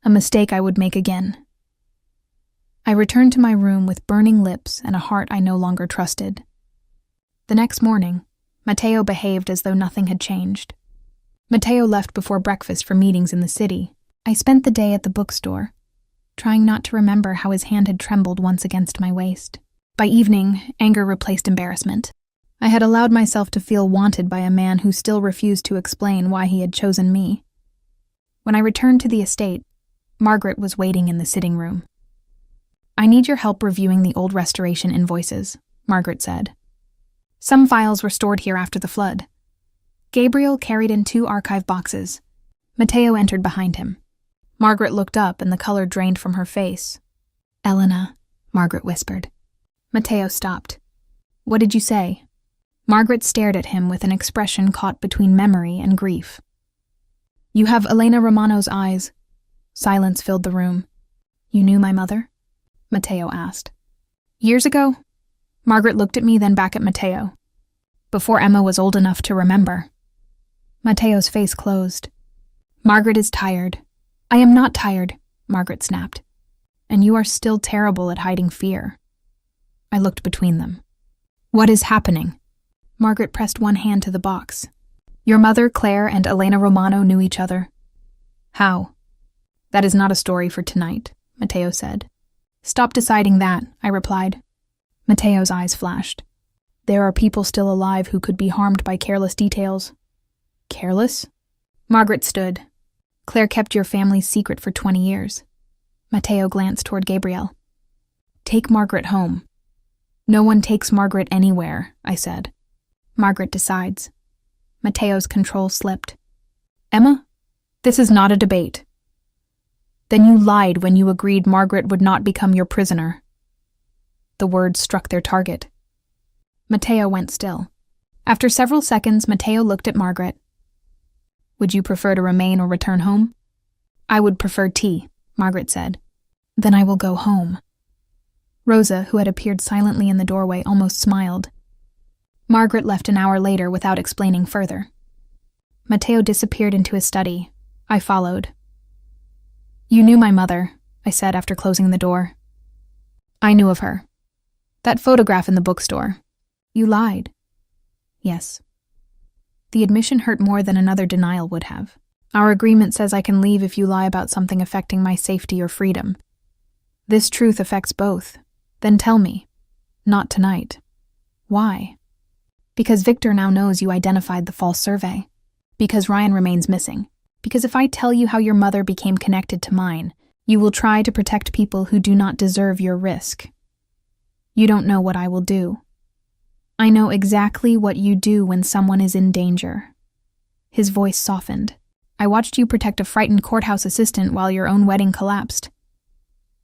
A mistake I would make again. I returned to my room with burning lips and a heart I no longer trusted. The next morning, Matteo behaved as though nothing had changed. Matteo left before breakfast for meetings in the city. I spent the day at the bookstore, trying not to remember how his hand had trembled once against my waist. By evening, anger replaced embarrassment. I had allowed myself to feel wanted by a man who still refused to explain why he had chosen me. When I returned to the estate, Margaret was waiting in the sitting room. I need your help reviewing the old restoration invoices, Margaret said. Some files were stored here after the flood. Gabriel carried in 2 archive boxes. Matteo entered behind him. Margaret looked up and the color drained from her face. Elena, Margaret whispered. Matteo stopped. What did you say? Margaret stared at him with an expression caught between memory and grief. You have Elena Romano's eyes. Silence filled the room. You knew my mother? Matteo asked. Years ago? Margaret looked at me, then back at Matteo. Before Emma was old enough to remember. Matteo's face closed. Margaret is tired. I am not tired, Margaret snapped. And you are still terrible at hiding fear. I looked between them. What is happening? Margaret pressed one hand to the box. Your mother, Claire, and Elena Romano knew each other. How? That is not a story for tonight, Matteo said. Stop deciding that, I replied. Matteo's eyes flashed. There are people still alive who could be harmed by careless details. Careless? Margaret stood. Claire kept your family's secret for 20 years. Matteo glanced toward Gabriel. Take Margaret home. No one takes Margaret anywhere, I said. Margaret decides. Matteo's control slipped. Emma, this is not a debate. Then you lied when you agreed Margaret would not become your prisoner. The words struck their target. Matteo went still. After several seconds, Matteo looked at Margaret. Would you prefer to remain or return home? I would prefer tea, Margaret said. Then I will go home. Rosa, who had appeared silently in the doorway, almost smiled. Margaret left an hour later without explaining further. Matteo disappeared into his study. I followed. You knew my mother, I said after closing the door. I knew of her. That photograph in the bookstore. You lied. Yes. The admission hurt more than another denial would have. Our agreement says I can leave if you lie about something affecting my safety or freedom. This truth affects both. Then tell me. Not tonight. Why? Because Victor now knows you identified the false survey. Because Ryan remains missing. Because if I tell you how your mother became connected to mine, you will try to protect people who do not deserve your risk. You don't know what I will do. I know exactly what you do when someone is in danger. His voice softened. I watched you protect a frightened courthouse assistant while your own wedding collapsed.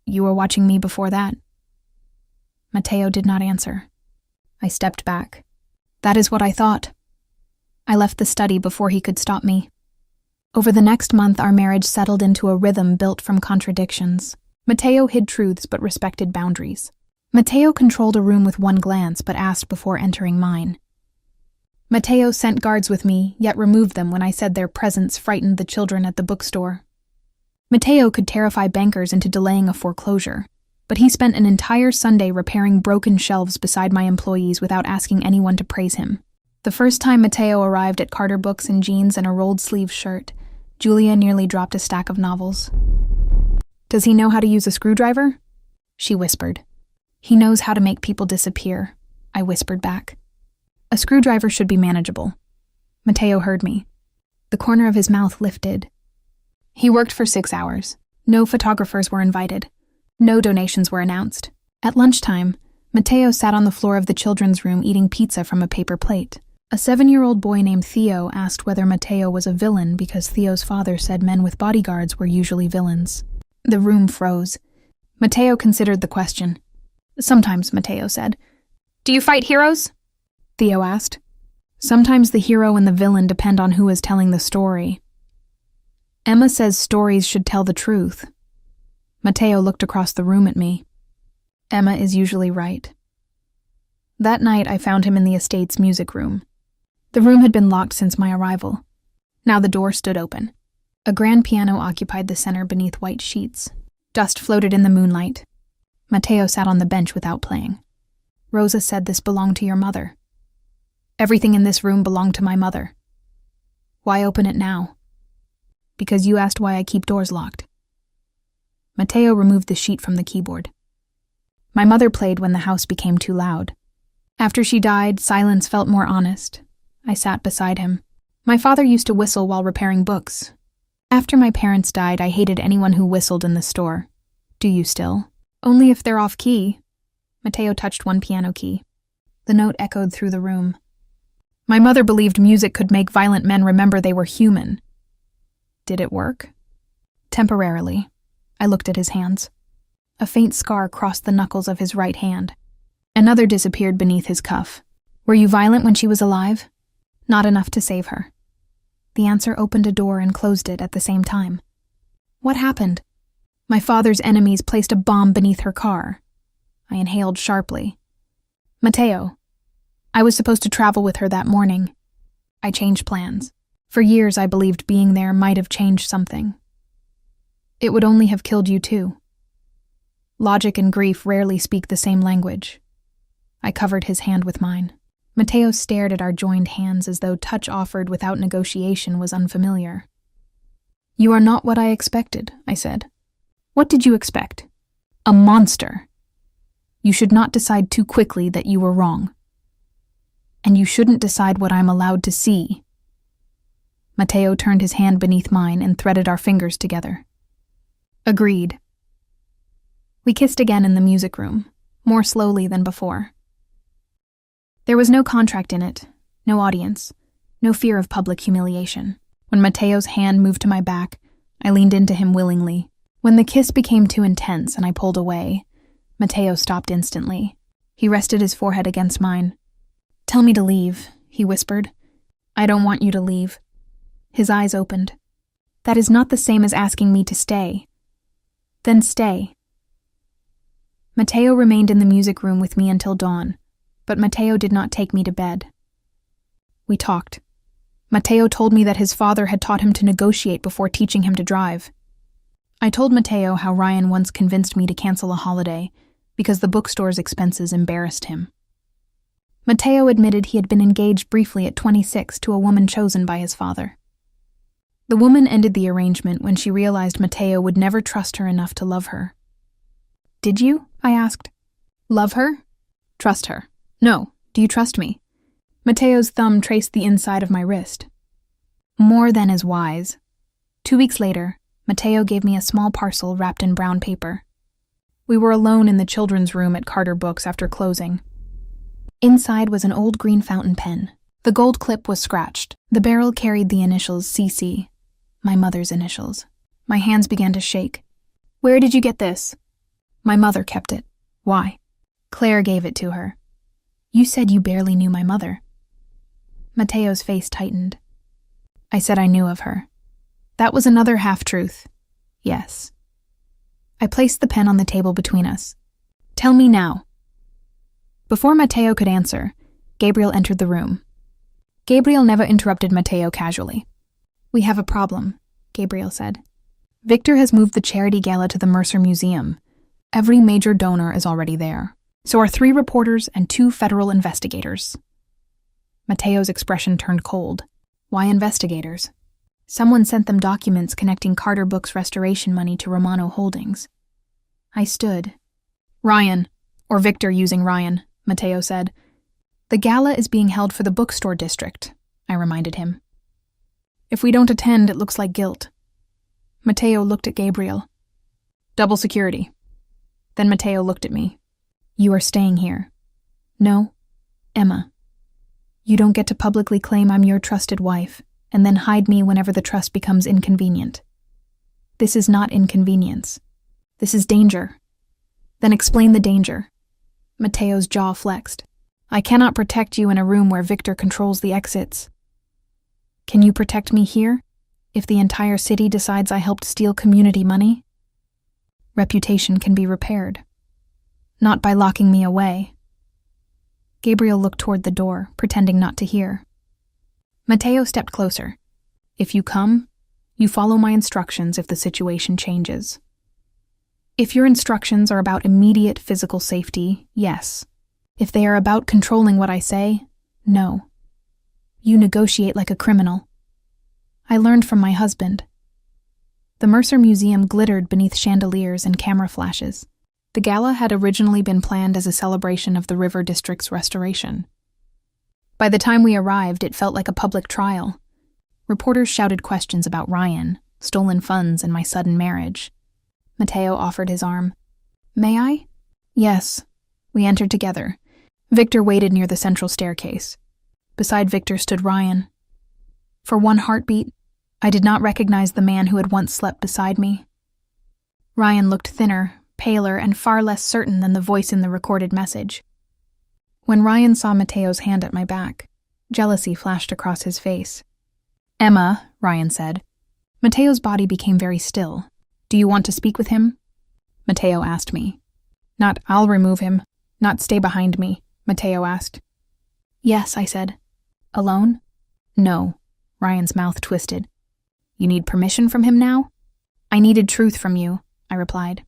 You were watching me before that. Matteo did not answer. I stepped back. That is what I thought. I left the study before he could stop me. Over the next month, our marriage settled into a rhythm built from contradictions. Matteo hid truths but respected boundaries. Matteo controlled a room with one glance but asked before entering mine. Matteo sent guards with me, yet removed them when I said their presence frightened the children at the bookstore. Matteo could terrify bankers into delaying a foreclosure, but he spent an entire Sunday repairing broken shelves beside my employees without asking anyone to praise him. The first time Matteo arrived at Carter Books in jeans and a rolled-sleeve shirt, Julia nearly dropped a stack of novels. Does he know how to use a screwdriver? She whispered. He knows how to make people disappear, I whispered back. A screwdriver should be manageable. Matteo heard me. The corner of his mouth lifted. He worked for 6 hours. No photographers were invited. No donations were announced. At lunchtime, Matteo sat on the floor of the children's room eating pizza from a paper plate. A 7-year-old boy named Theo asked whether Matteo was a villain because Theo's father said men with bodyguards were usually villains. The room froze. Matteo considered the question. Sometimes, Matteo said. Do you fight heroes? Theo asked. Sometimes the hero and the villain depend on who is telling the story. Emma says stories should tell the truth. Matteo looked across the room at me. Emma is usually right. That night, I found him in the estate's music room. The room had been locked since my arrival. Now the door stood open. A grand piano occupied the center beneath white sheets. Dust floated in the moonlight. Matteo sat on the bench without playing. Rosa said this belonged to your mother. Everything in this room belonged to my mother. Why open it now? Because you asked why I keep doors locked. Matteo removed the sheet from the keyboard. My mother played when the house became too loud. After she died, silence felt more honest. I sat beside him. My father used to whistle while repairing books. After my parents died, I hated anyone who whistled in the store. Do you still? Only if they're off key. Matteo touched one piano key. The note echoed through the room. My mother believed music could make violent men remember they were human. Did it work? Temporarily. I looked at his hands. A faint scar crossed the knuckles of his right hand. Another disappeared beneath his cuff. Were you violent when she was alive? Not enough to save her. The answer opened a door and closed it at the same time. What happened? My father's enemies placed a bomb beneath her car. I inhaled sharply. Matteo. I was supposed to travel with her that morning. I changed plans. For years I believed being there might have changed something. It would only have killed you too. Logic and grief rarely speak the same language. I covered his hand with mine. Matteo stared at our joined hands as though touch offered without negotiation was unfamiliar. You are not what I expected, I said. What did you expect? A monster. You should not decide too quickly that you were wrong. And you shouldn't decide what I'm allowed to see. Matteo turned his hand beneath mine and threaded our fingers together. Agreed. We kissed again in the music room, more slowly than before. There was no contract in it, no audience, no fear of public humiliation. When Matteo's hand moved to my back, I leaned into him willingly. When the kiss became too intense and I pulled away, Matteo stopped instantly. He rested his forehead against mine. Tell me to leave, he whispered. I don't want you to leave. His eyes opened. That is not the same as asking me to stay. Then stay. Matteo remained in the music room with me until dawn, but Matteo did not take me to bed. We talked. Matteo told me that his father had taught him to negotiate before teaching him to drive. I told Matteo how Ryan once convinced me to cancel a holiday because the bookstore's expenses embarrassed him. Matteo admitted he had been engaged briefly at 26 to a woman chosen by his father. The woman ended the arrangement when she realized Matteo would never trust her enough to love her. Did you? I asked. Love her? Trust her. No. Do you trust me? Matteo's thumb traced the inside of my wrist. More than is wise. 2 weeks later, Matteo gave me a small parcel wrapped in brown paper. We were alone in the children's room at Carter Books after closing. Inside was an old green fountain pen. The gold clip was scratched. The barrel carried the initials CC, my mother's initials. My hands began to shake. Where did you get this? My mother kept it. Why? Claire gave it to her. You said you barely knew my mother. Matteo's face tightened. I said I knew of her. That was another half-truth. Yes. I placed the pen on the table between us. Tell me now. Before Matteo could answer, Gabriel entered the room. Gabriel never interrupted Matteo casually. We have a problem, Gabriel said. Victor has moved the charity gala to the Mercer Museum. Every major donor is already there. So are 3 reporters and 2 federal investigators. Matteo's expression turned cold. Why investigators? Someone sent them documents connecting Carter Books' restoration money to Romano Holdings. I stood. Ryan, or Victor using Ryan, Matteo said. The gala is being held for the bookstore district, I reminded him. If we don't attend, it looks like guilt. Matteo looked at Gabriel. Double security. Then Matteo looked at me. You are staying here. No, Emma. You don't get to publicly claim I'm your trusted wife, and then hide me whenever the trust becomes inconvenient. This is not inconvenience. This is danger. Then explain the danger. Matteo's jaw flexed. I cannot protect you in a room where Victor controls the exits. Can you protect me here, if the entire city decides I helped steal community money? Reputation can be repaired. Not by locking me away. Gabriel looked toward the door, pretending not to hear. Mateo stepped closer. If you come, you follow my instructions if the situation changes. If your instructions are about immediate physical safety, yes. If they are about controlling what I say, no. You negotiate like a criminal. I learned from my husband. The Mercer Museum glittered beneath chandeliers and camera flashes. The gala had originally been planned as a celebration of the River District's restoration. By the time we arrived, it felt like a public trial. Reporters shouted questions about Ryan, stolen funds, and my sudden marriage. Mateo offered his arm. May I? Yes. We entered together. Victor waited near the central staircase. Beside Victor stood Ryan. For one heartbeat, I did not recognize the man who had once slept beside me. Ryan looked thinner, paler, and far less certain than the voice in the recorded message. When Ryan saw Mateo's hand at my back, jealousy flashed across his face. Emma, Ryan said. Mateo's body became very still. Do you want to speak with him? Mateo asked me. Not I'll remove him, not stay behind me, Mateo asked. Yes, I said. Alone? No, Ryan's mouth twisted. You need permission from him now? I needed truth from you, I replied.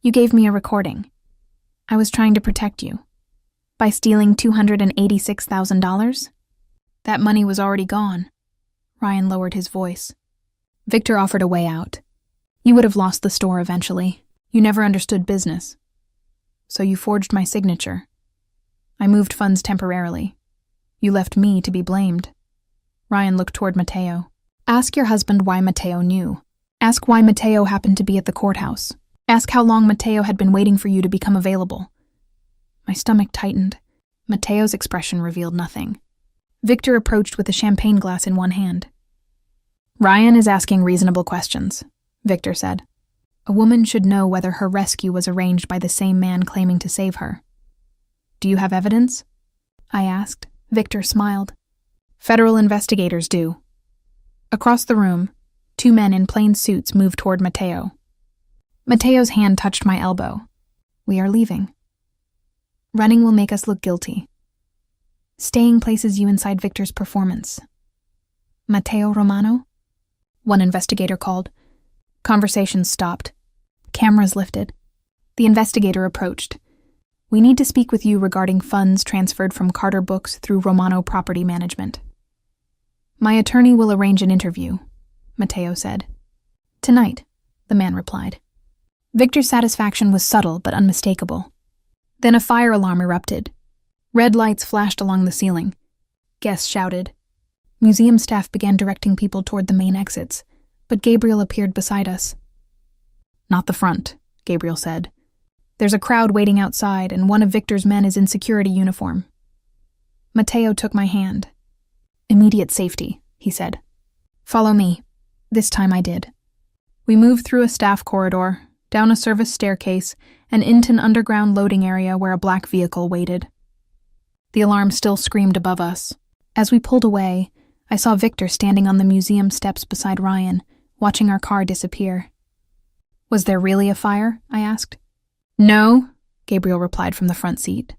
You gave me a recording. I was trying to protect you. By stealing $286,000? That money was already gone. Ryan lowered his voice. Victor offered a way out. You would have lost the store eventually. You never understood business. So you forged my signature. I moved funds temporarily. You left me to be blamed. Ryan looked toward Mateo. Ask your husband why Mateo knew. Ask why Mateo happened to be at the courthouse. Ask how long Mateo had been waiting for you to become available. My stomach tightened. Mateo's expression revealed nothing. Victor approached with a champagne glass in one hand. Ryan is asking reasonable questions, Victor said. A woman should know whether her rescue was arranged by the same man claiming to save her. Do you have evidence? I asked. Victor smiled. Federal investigators do. Across the room, two men in plain suits moved toward Mateo. Mateo's hand touched my elbow. We are leaving. Running will make us look guilty. Staying places you inside Victor's performance. Mateo Romano? One investigator called. Conversations stopped. Cameras lifted. The investigator approached. We need to speak with you regarding funds transferred from Carter Books through Romano Property Management. My attorney will arrange an interview, Mateo said. Tonight, the man replied. Victor's satisfaction was subtle but unmistakable. Then a fire alarm erupted. Red lights flashed along the ceiling. Guests shouted. Museum staff began directing people toward the main exits, but Gabriel appeared beside us. Not the front, Gabriel said. There's a crowd waiting outside, and one of Victor's men is in security uniform. Mateo took my hand. Immediate safety, he said. Follow me. This time I did. We moved through a staff corridor, down a service staircase, and into an underground loading area where a black vehicle waited. The alarm still screamed above us. As we pulled away, I saw Victor standing on the museum steps beside Ryan, watching our car disappear. Was there really a fire? I asked. No, Gabriel replied from the front seat.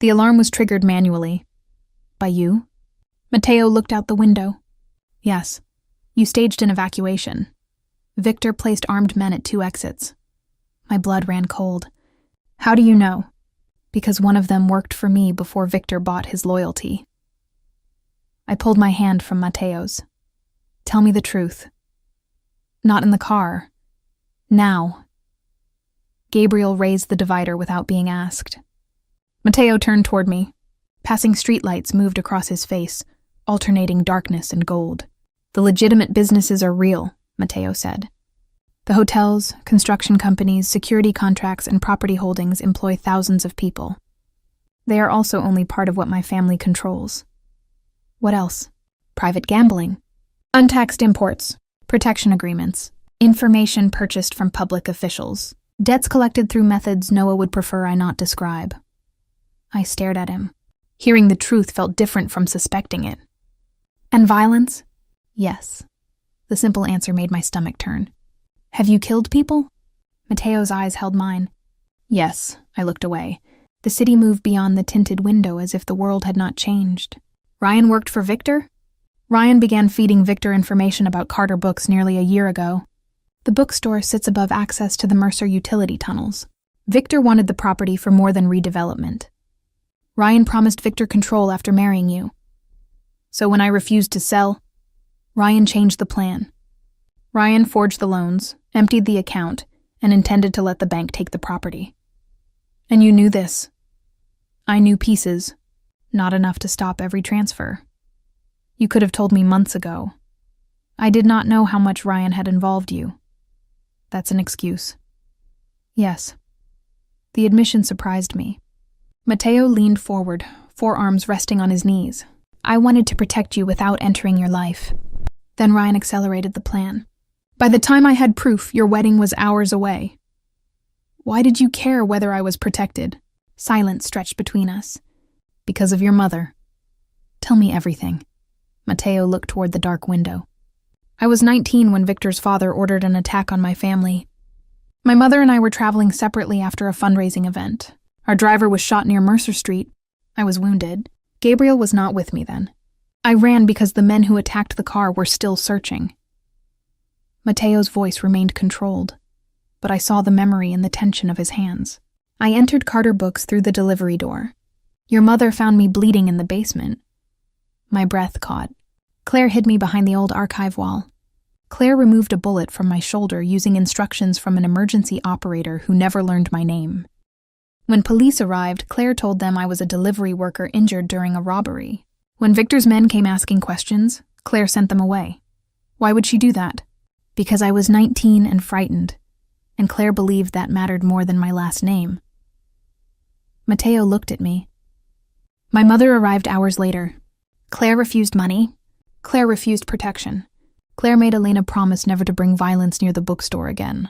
The alarm was triggered manually. By you? Mateo looked out the window. Yes. You staged an evacuation. Victor placed armed men at 2 exits. My blood ran cold. How do you know? Because one of them worked for me before Victor bought his loyalty. I pulled my hand from Mateo's. Tell me the truth. Not in the car. Now. Gabriel raised the divider without being asked. Mateo turned toward me. Passing streetlights moved across his face, alternating darkness and gold. The legitimate businesses are real, Mateo said. The hotels, construction companies, security contracts, and property holdings employ thousands of people. They are also only part of what my family controls. What else? Private gambling. Untaxed imports. Protection agreements. Information purchased from public officials. Debts collected through methods Noah would prefer I not describe. I stared at him. Hearing the truth felt different from suspecting it. And violence? Yes. The simple answer made my stomach turn. Have you killed people? Mateo's eyes held mine. Yes, I looked away. The city moved beyond the tinted window as if the world had not changed. Ryan worked for Victor? Ryan began feeding Victor information about Carter books nearly a year ago. The bookstore sits above access to the Mercer utility tunnels. Victor wanted the property for more than redevelopment. Ryan promised Victor control after marrying you. So when I refused to sell, Ryan changed the plan. Ryan forged the loans, emptied the account, and intended to let the bank take the property. And you knew this. I knew pieces, not enough to stop every transfer. You could have told me months ago. I did not know how much Ryan had involved you. That's an excuse. Yes. The admission surprised me. Matteo leaned forward, forearms resting on his knees. I wanted to protect you without entering your life. Then Ryan accelerated the plan. By the time I had proof, your wedding was hours away. Why did you care whether I was protected? Silence stretched between us. Because of your mother. Tell me everything. Matteo looked toward the dark window. I was 19 when Victor's father ordered an attack on my family. My mother and I were traveling separately after a fundraising event. Our driver was shot near Mercer Street. I was wounded. Gabriel was not with me then. I ran because the men who attacked the car were still searching. Matteo's voice remained controlled, but I saw the memory in the tension of his hands. I entered Carter Books through the delivery door. Your mother found me bleeding in the basement. My breath caught. Claire hid me behind the old archive wall. Claire removed a bullet from my shoulder using instructions from an emergency operator who never learned my name. When police arrived, Claire told them I was a delivery worker injured during a robbery. When Victor's men came asking questions, Claire sent them away. Why would she do that? Because I was 19 and frightened, and Claire believed that mattered more than my last name. Matteo looked at me. My mother arrived hours later. Claire refused money. Claire refused protection. Claire made Elena promise never to bring violence near the bookstore again.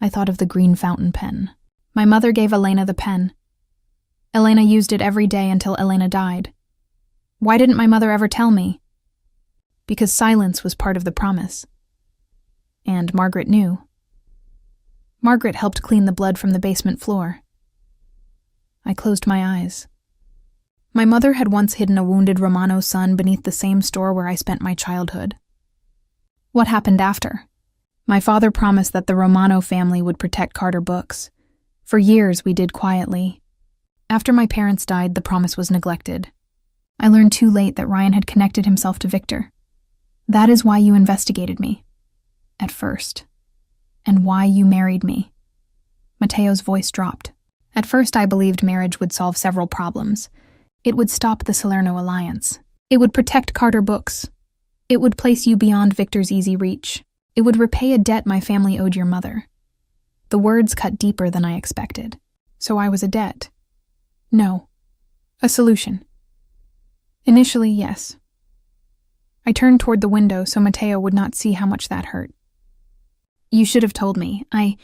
I thought of the green fountain pen. My mother gave Elena the pen. Elena used it every day until Elena died. Why didn't my mother ever tell me? Because silence was part of the promise. And Margaret knew. Margaret helped clean the blood from the basement floor. I closed my eyes. My mother had once hidden a wounded Romano son beneath the same store where I spent my childhood. What happened after? My father promised that the Romano family would protect Carter Books. For years, we did quietly. After my parents died, the promise was neglected. I learned too late that Ryan had connected himself to Victor. That is why you investigated me. At first. And why you married me. Matteo's voice dropped. At first, I believed marriage would solve several problems. It would stop the Salerno alliance. It would protect Carter Books. It would place you beyond Victor's easy reach. It would repay a debt my family owed your mother. The words cut deeper than I expected. So I was a debt. No. A solution. Initially, yes. I turned toward the window so Matteo would not see how much that hurt. You should have told me. I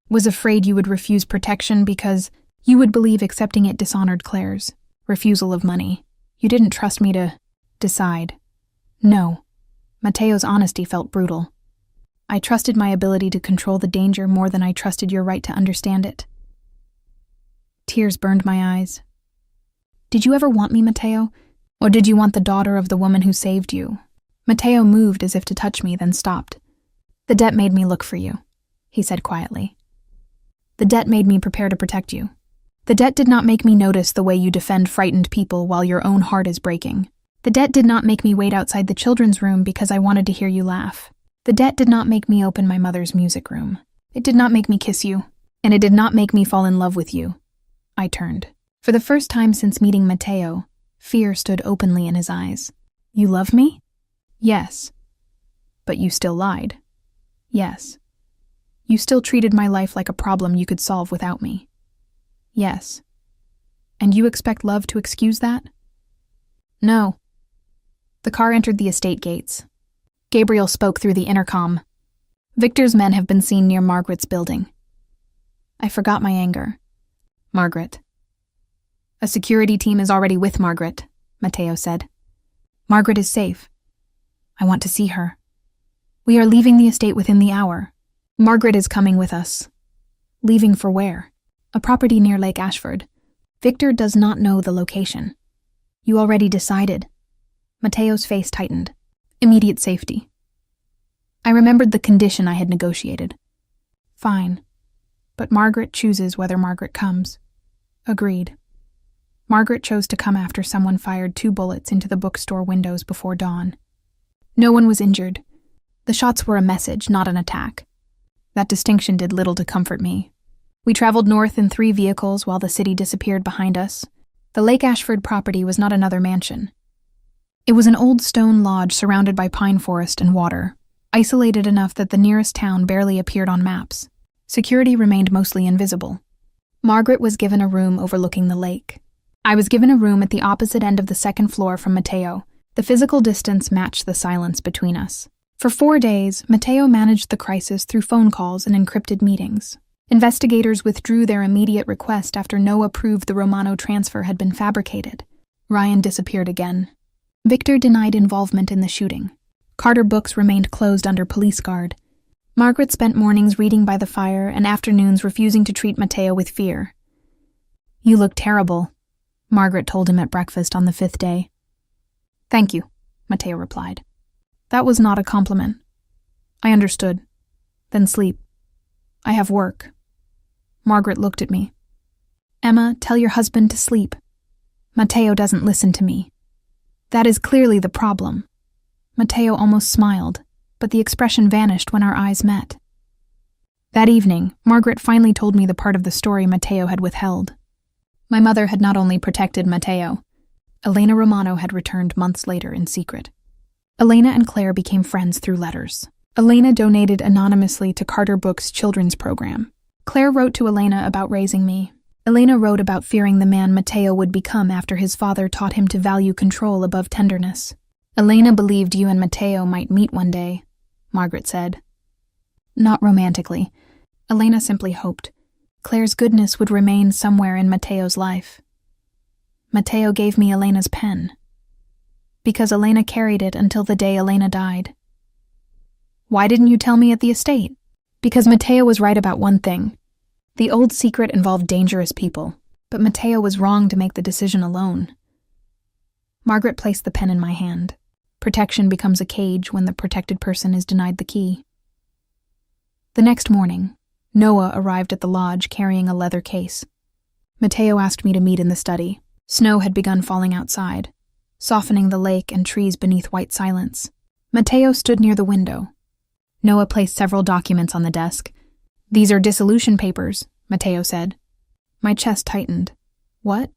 was afraid you would refuse protection because you would believe accepting it dishonored Claire's refusal of money. You didn't trust me to decide. No. Matteo's honesty felt brutal. I trusted my ability to control the danger more than I trusted your right to understand it. Tears burned my eyes. Did you ever want me, Matteo? Or did you want the daughter of the woman who saved you? Matteo moved as if to touch me, then stopped. The debt made me look for you, he said quietly. The debt made me prepare to protect you. The debt did not make me notice the way you defend frightened people while your own heart is breaking. The debt did not make me wait outside the children's room because I wanted to hear you laugh. The debt did not make me open my mother's music room. It did not make me kiss you. And it did not make me fall in love with you. I turned. For the first time since meeting Matteo, fear stood openly in his eyes. You love me? Yes. But you still lied. Yes. You still treated my life like a problem you could solve without me. Yes. And you expect love to excuse that? No. The car entered the estate gates. Gabriel spoke through the intercom. Victor's men have been seen near Margaret's building. I forgot my anger. Margaret. A security team is already with Margaret, Matteo said. Margaret is safe. I want to see her. We are leaving the estate within the hour. Margaret is coming with us. Leaving for where? A property near Lake Ashford. Victor does not know the location. You already decided. Mateo's face tightened. Immediate safety. I remembered the condition I had negotiated. Fine. But Margaret chooses whether Margaret comes. Agreed. Margaret chose to come after someone fired 2 bullets into the bookstore windows before dawn. No one was injured. The shots were a message, not an attack. That distinction did little to comfort me. We traveled north in 3 vehicles while the city disappeared behind us. The Lake Ashford property was not another mansion. It was an old stone lodge surrounded by pine forest and water, isolated enough that the nearest town barely appeared on maps. Security remained mostly invisible. Margaret was given a room overlooking the lake. I was given a room at the opposite end of the 2nd floor from Mateo. The physical distance matched the silence between us. For 4 days, Mateo managed the crisis through phone calls and encrypted meetings. Investigators withdrew their immediate request after Noah proved the Romano transfer had been fabricated. Ryan disappeared again. Victor denied involvement in the shooting. Carter Books remained closed under police guard. Margaret spent mornings reading by the fire and afternoons refusing to treat Mateo with fear. You look terrible, Margaret told him at breakfast on the 5th day. Thank you, Mateo replied. That was not a compliment. I understood. Then sleep. I have work. Margaret looked at me. Emma, tell your husband to sleep. Mateo doesn't listen to me. That is clearly the problem. Mateo almost smiled, but the expression vanished when our eyes met. That evening, Margaret finally told me the part of the story Mateo had withheld. My mother had not only protected Mateo. Elena Romano had returned months later in secret. Elena and Claire became friends through letters. Elena donated anonymously to Carter Books' children's program. Claire wrote to Elena about raising me. Elena wrote about fearing the man Mateo would become after his father taught him to value control above tenderness. Elena believed you and Mateo might meet one day, Margaret said. Not romantically. Elena simply hoped. Claire's goodness would remain somewhere in Mateo's life. Mateo gave me Elena's pen, because Elena carried it until the day Elena died. Why didn't you tell me at the estate? Because Mateo was right about one thing. The old secret involved dangerous people, but Mateo was wrong to make the decision alone. Margaret placed the pen in my hand. Protection becomes a cage when the protected person is denied the key. The next morning, Noah arrived at the lodge carrying a leather case. Mateo asked me to meet in the study. Snow had begun falling outside, softening the lake and trees beneath white silence. Mateo stood near the window. Noah placed several documents on the desk. These are dissolution papers, Mateo said. My chest tightened. What?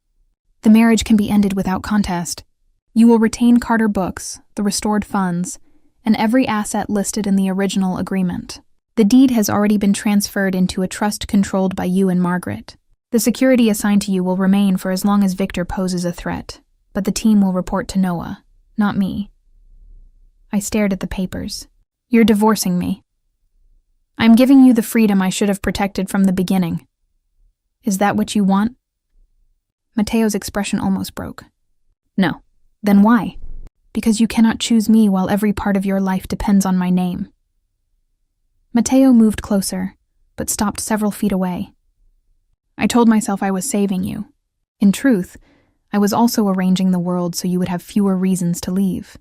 The marriage can be ended without contest. You will retain Carter Books, the restored funds, and every asset listed in the original agreement. The deed has already been transferred into a trust controlled by you and Margaret. The security assigned to you will remain for as long as Victor poses a threat, but the team will report to Noah, not me. I stared at the papers. You're divorcing me. I'm giving you the freedom I should have protected from the beginning. Is that what you want? Mateo's expression almost broke. No. Then why? Because you cannot choose me while every part of your life depends on my name. Mateo moved closer, but stopped several feet away. I told myself I was saving you. In truth, I was also arranging the world so you would have fewer reasons to leave.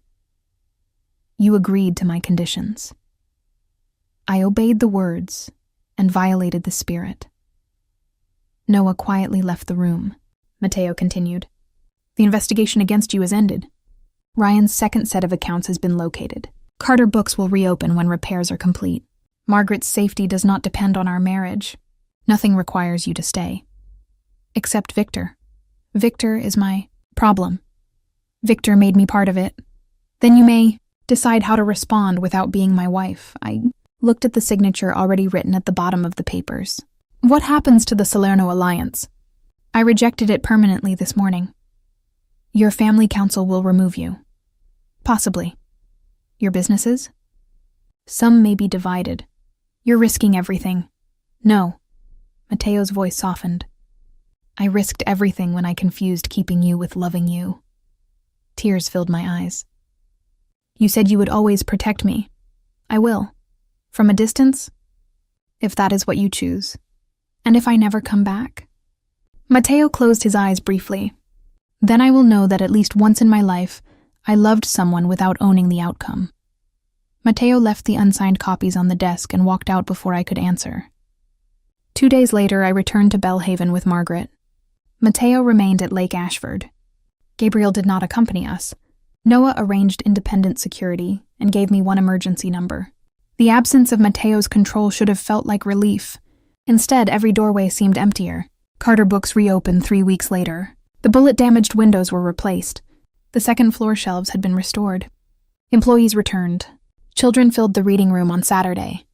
You agreed to my conditions. I obeyed the words and violated the spirit. Noah quietly left the room. Mateo continued. The investigation against you has ended. Ryan's second set of accounts has been located. Carter Books will reopen when repairs are complete. Margaret's safety does not depend on our marriage. Nothing requires you to stay. Except Victor. Victor is my problem. Victor made me part of it. Then you may decide how to respond without being my wife. I looked at the signature already written at the bottom of the papers. What happens to the Salerno Alliance? I rejected it permanently this morning. Your family council will remove you. Possibly. Your businesses? Some may be divided. You're risking everything. No. Mateo's voice softened. I risked everything when I confused keeping you with loving you. Tears filled my eyes. You said you would always protect me. I will. From a distance? If that is what you choose. And if I never come back? Mateo closed his eyes briefly. Then I will know that at least once in my life, I loved someone without owning the outcome. Mateo left the unsigned copies on the desk and walked out before I could answer. 2 days later, I returned to Belhaven with Margaret. Mateo remained at Lake Ashford. Gabriel did not accompany us. Noah arranged independent security and gave me one emergency number. The absence of Mateo's control should have felt like relief. Instead, every doorway seemed emptier. Carter Books reopened 3 weeks later. The bullet-damaged windows were replaced. The second-floor shelves had been restored. Employees returned. Children filled the reading room on Saturday.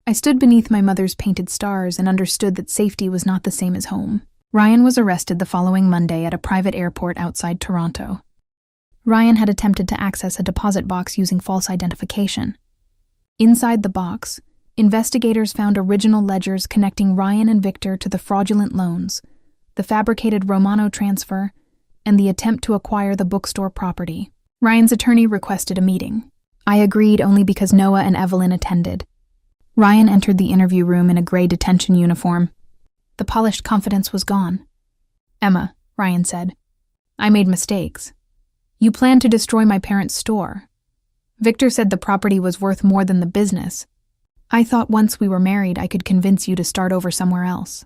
I stood beneath my mother's painted stars and understood that safety was not the same as home. Ryan was arrested the following Monday at a private airport outside Toronto. Ryan had attempted to access a deposit box using false identification. Inside the box, investigators found original ledgers connecting Ryan and Victor to the fraudulent loans, the fabricated Romano transfer, and the attempt to acquire the bookstore property. Ryan's attorney requested a meeting. I agreed only because Noah and Evelyn attended. Ryan entered the interview room in a gray detention uniform. The polished confidence was gone. "Emma," Ryan said, "I made mistakes. You planned to destroy my parents' store. Victor said the property was worth more than the business. I thought once we were married I could convince you to start over somewhere else.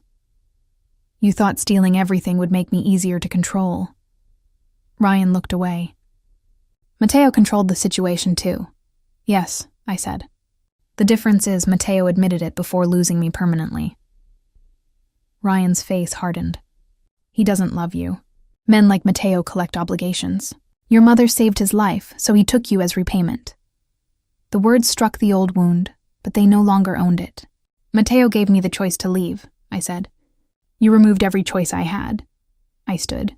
You thought stealing everything would make me easier to control." Ryan looked away. Mateo controlled the situation too. "Yes," I said. The difference is Mateo admitted it before losing me permanently. Ryan's face hardened. "He doesn't love you. Men like Mateo collect obligations. Your mother saved his life, so he took you as repayment." The words struck the old wound, but they no longer owned it. "Mateo gave me the choice to leave," I said. "You removed every choice I had." I stood.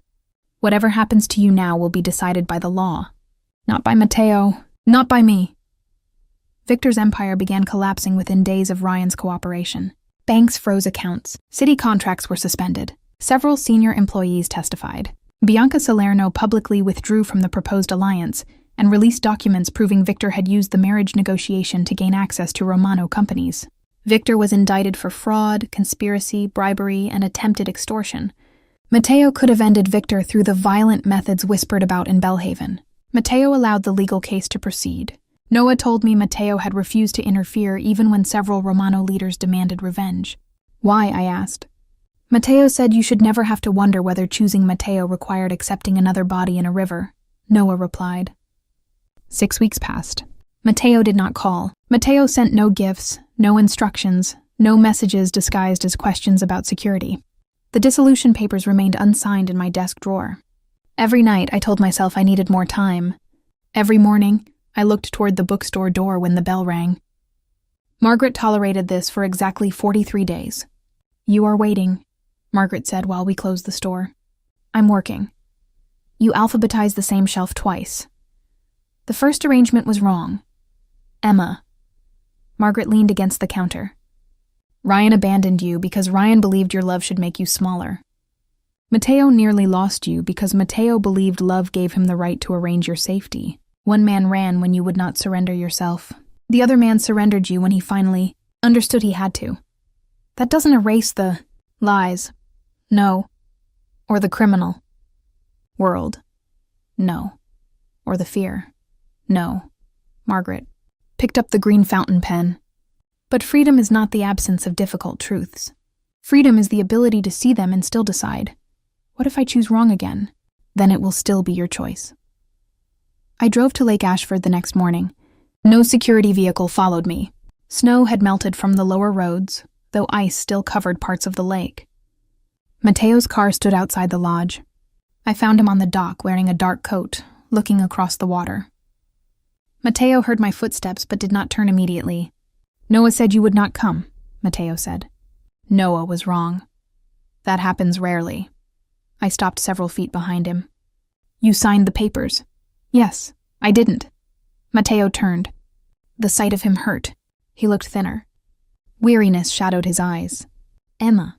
"Whatever happens to you now will be decided by the law. Not by Mateo, not by me." Victor's empire began collapsing within days of Ryan's cooperation. Banks froze accounts. City contracts were suspended. Several senior employees testified. Bianca Salerno publicly withdrew from the proposed alliance and released documents proving Victor had used the marriage negotiation to gain access to Romano companies. Victor was indicted for fraud, conspiracy, bribery, and attempted extortion. Mateo could have ended Victor through the violent methods whispered about in Belhaven. Mateo allowed the legal case to proceed. Noah told me Mateo had refused to interfere even when several Romano leaders demanded revenge. "Why?" I asked. "Mateo said you should never have to wonder whether choosing Mateo required accepting another body in a river," Noah replied. 6 weeks passed. Mateo did not call. Mateo sent no gifts, no instructions, no messages disguised as questions about security. The dissolution papers remained unsigned in my desk drawer. Every night I told myself I needed more time. Every morning, I looked toward the bookstore door when the bell rang. Margaret tolerated this for exactly 43 days. "You are waiting," Margaret said while we closed the store. "I'm working." "You alphabetized the same shelf twice." "The first arrangement was wrong." "Emma." Margaret leaned against the counter. "Ryan abandoned you because Ryan believed your love should make you smaller. Mateo nearly lost you because Mateo believed love gave him the right to arrange your safety. One man ran when you would not surrender yourself. The other man surrendered you when he finally understood he had to. That doesn't erase the lies. No. Or the criminal. World. No. Or the fear. No." Margaret picked up the green fountain pen. "But freedom is not the absence of difficult truths. Freedom is the ability to see them and still decide, what if I choose wrong again? Then it will still be your choice." I drove to Lake Ashford the next morning. No security vehicle followed me. Snow had melted from the lower roads, though ice still covered parts of the lake. Mateo's car stood outside the lodge. I found him on the dock wearing a dark coat, looking across the water. Mateo heard my footsteps but did not turn immediately. "Noah said you would not come," Mateo said. Noah was wrong. That happens rarely. I stopped several feet behind him. "You signed the papers." "Yes, I didn't." Mateo turned. The sight of him hurt. He looked thinner. Weariness shadowed his eyes. "Emma,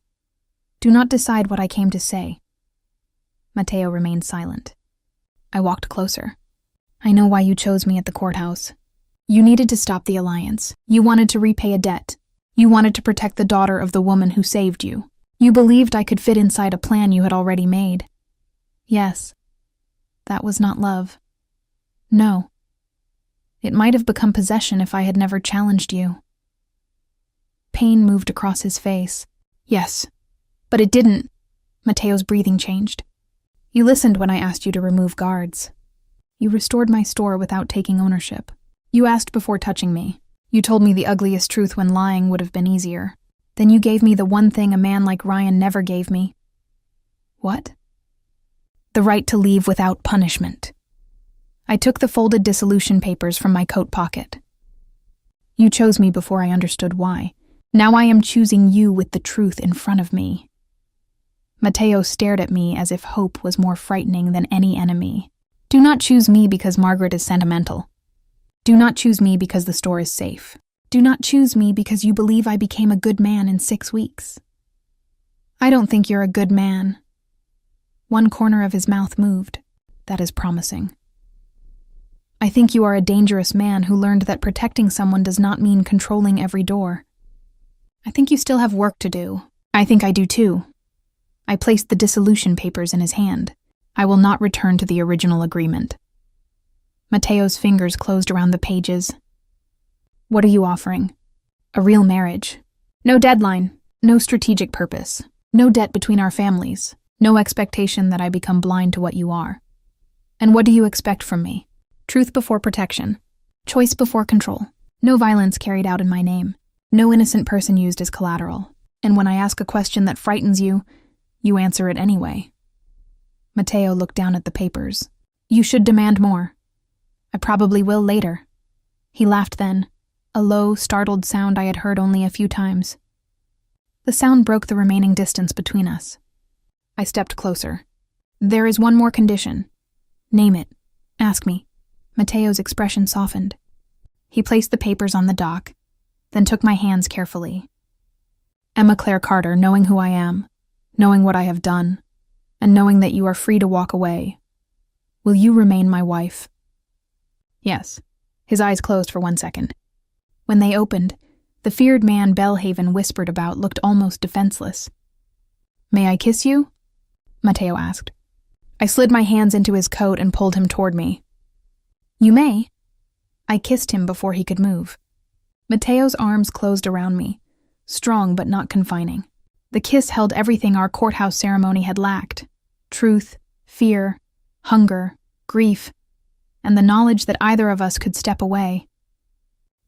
do not decide what I came to say." Mateo remained silent. I walked closer. "I know why you chose me at the courthouse. You needed to stop the alliance. You wanted to repay a debt. You wanted to protect the daughter of the woman who saved you. You believed I could fit inside a plan you had already made. Yes, that was not love. No. It might have become possession if I had never challenged you. Pain moved across his face. Yes, but it didn't. Mateo's breathing changed. You listened when I asked you to remove guards. You restored my store without taking ownership. You asked before touching me. You told me the ugliest truth when lying would have been easier. Then you gave me the one thing a man like Ryan never gave me. What? The right to leave without punishment. I took the folded dissolution papers from my coat pocket. You chose me before I understood why. Now I am choosing you with the truth in front of me. Mateo stared at me as if hope was more frightening than any enemy. Do not choose me because Margaret is sentimental. Do not choose me because the store is safe. Do not choose me because you believe I became a good man in 6 weeks. I don't think you're a good man. One corner of his mouth moved. That is promising. I think you are a dangerous man who learned that protecting someone does not mean controlling every door. I think you still have work to do. I think I do too. I placed the dissolution papers in his hand. I will not return to the original agreement. Mateo's fingers closed around the pages. What are you offering? A real marriage. No deadline, no strategic purpose, no debt between our families, no expectation that I become blind to what you are. And what do you expect from me? Truth before protection, choice before control, no violence carried out in my name, no innocent person used as collateral. And when I ask a question that frightens you, you answer it anyway. Mateo looked down at the papers. You should demand more. I probably will later. He laughed then, a low, startled sound I had heard only a few times. The sound broke the remaining distance between us. I stepped closer. There is one more condition. Name it. Ask me. Mateo's expression softened. He placed the papers on the dock, then took my hands carefully. Emma Claire Carter, knowing who I am, knowing what I have done, and knowing that you are free to walk away, will you remain my wife? Yes. His eyes closed for 1 second. When they opened, the feared man Bellhaven whispered about looked almost defenseless. May I kiss you? Mateo asked. I slid my hands into his coat and pulled him toward me. You may. I kissed him before he could move. Mateo's arms closed around me, strong but not confining. The kiss held everything our courthouse ceremony had lacked: truth, fear, hunger, grief, and the knowledge that either of us could step away.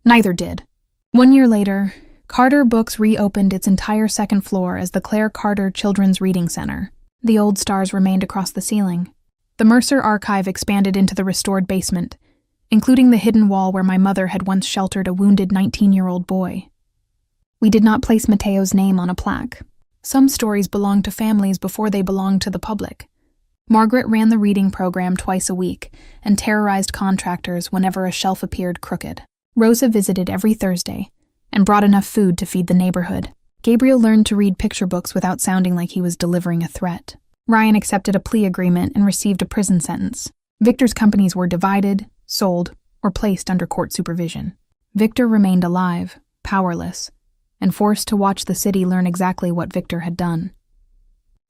Neither did. 1 year later, Carter Books reopened its entire second floor as the Claire Carter Children's Reading Center. The old stars remained across the ceiling. The Mercer Archive expanded into the restored basement, including the hidden wall where my mother had once sheltered a wounded 19-year-old boy. We did not place Mateo's name on a plaque. Some stories belonged to families before they belonged to the public. Margaret ran the reading program twice a week and terrorized contractors whenever a shelf appeared crooked. Rosa visited every Thursday and brought enough food to feed the neighborhood. Gabriel learned to read picture books without sounding like he was delivering a threat. Ryan accepted a plea agreement and received a prison sentence. Victor's companies were divided, sold, or placed under court supervision. Victor remained alive, powerless, and forced to watch the city learn exactly what Victor had done.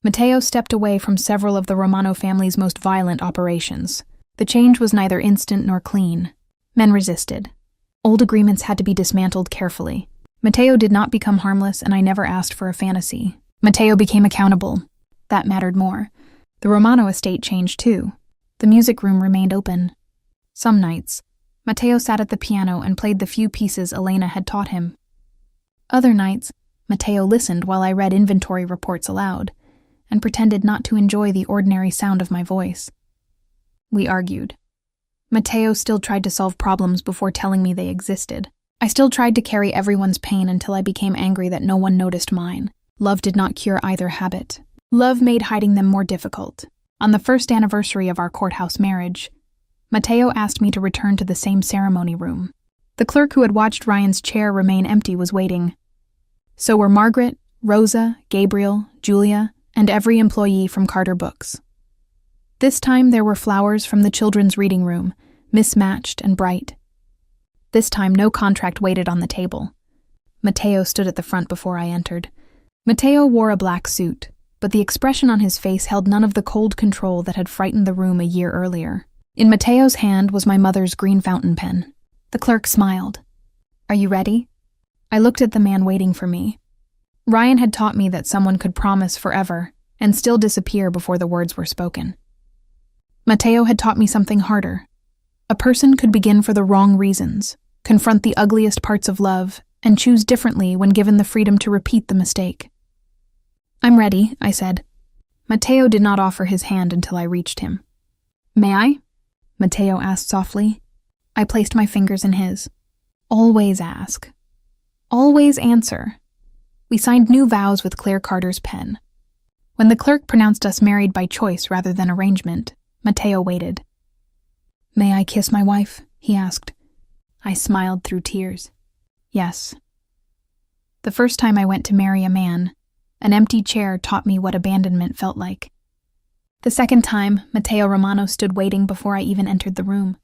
Mateo stepped away from several of the Romano family's most violent operations. The change was neither instant nor clean. Men resisted. Old agreements had to be dismantled carefully. Mateo did not become harmless, and I never asked for a fantasy. Mateo became accountable. That mattered more. The Romano estate changed too. The music room remained open. Some nights, Mateo sat at the piano and played the few pieces Elena had taught him. Other nights, Mateo listened while I read inventory reports aloud, and pretended not to enjoy the ordinary sound of my voice. We argued. Mateo still tried to solve problems before telling me they existed. I still tried to carry everyone's pain until I became angry that no one noticed mine. Love did not cure either habit. Love made hiding them more difficult. On the first anniversary of our courthouse marriage, Mateo asked me to return to the same ceremony room. The clerk who had watched Ryan's chair remain empty was waiting. So were Margaret, Rosa, Gabriel, Julia, and every employee from Carter Books. This time there were flowers from the children's reading room, mismatched and bright. This time no contract waited on the table. Mateo stood at the front before I entered. Matteo wore a black suit, but the expression on his face held none of the cold control that had frightened the room a year earlier. In Matteo's hand was my mother's green fountain pen. The clerk smiled. "Are you ready?" I looked at the man waiting for me. Ryan had taught me that someone could promise forever and still disappear before the words were spoken. Matteo had taught me something harder. A person could begin for the wrong reasons, confront the ugliest parts of love, and choose differently when given the freedom to repeat the mistake. "I'm ready," I said. Matteo did not offer his hand until I reached him. "May I?" Matteo asked softly. I placed my fingers in his. "Always ask. Always answer." We signed new vows with Claire Carter's pen. When the clerk pronounced us married by choice rather than arrangement, Matteo waited. "May I kiss my wife?" he asked. I smiled through tears. Yes. The first time I went to marry a man, an empty chair taught me what abandonment felt like. The second time, Matteo Romano stood waiting before I even entered the room.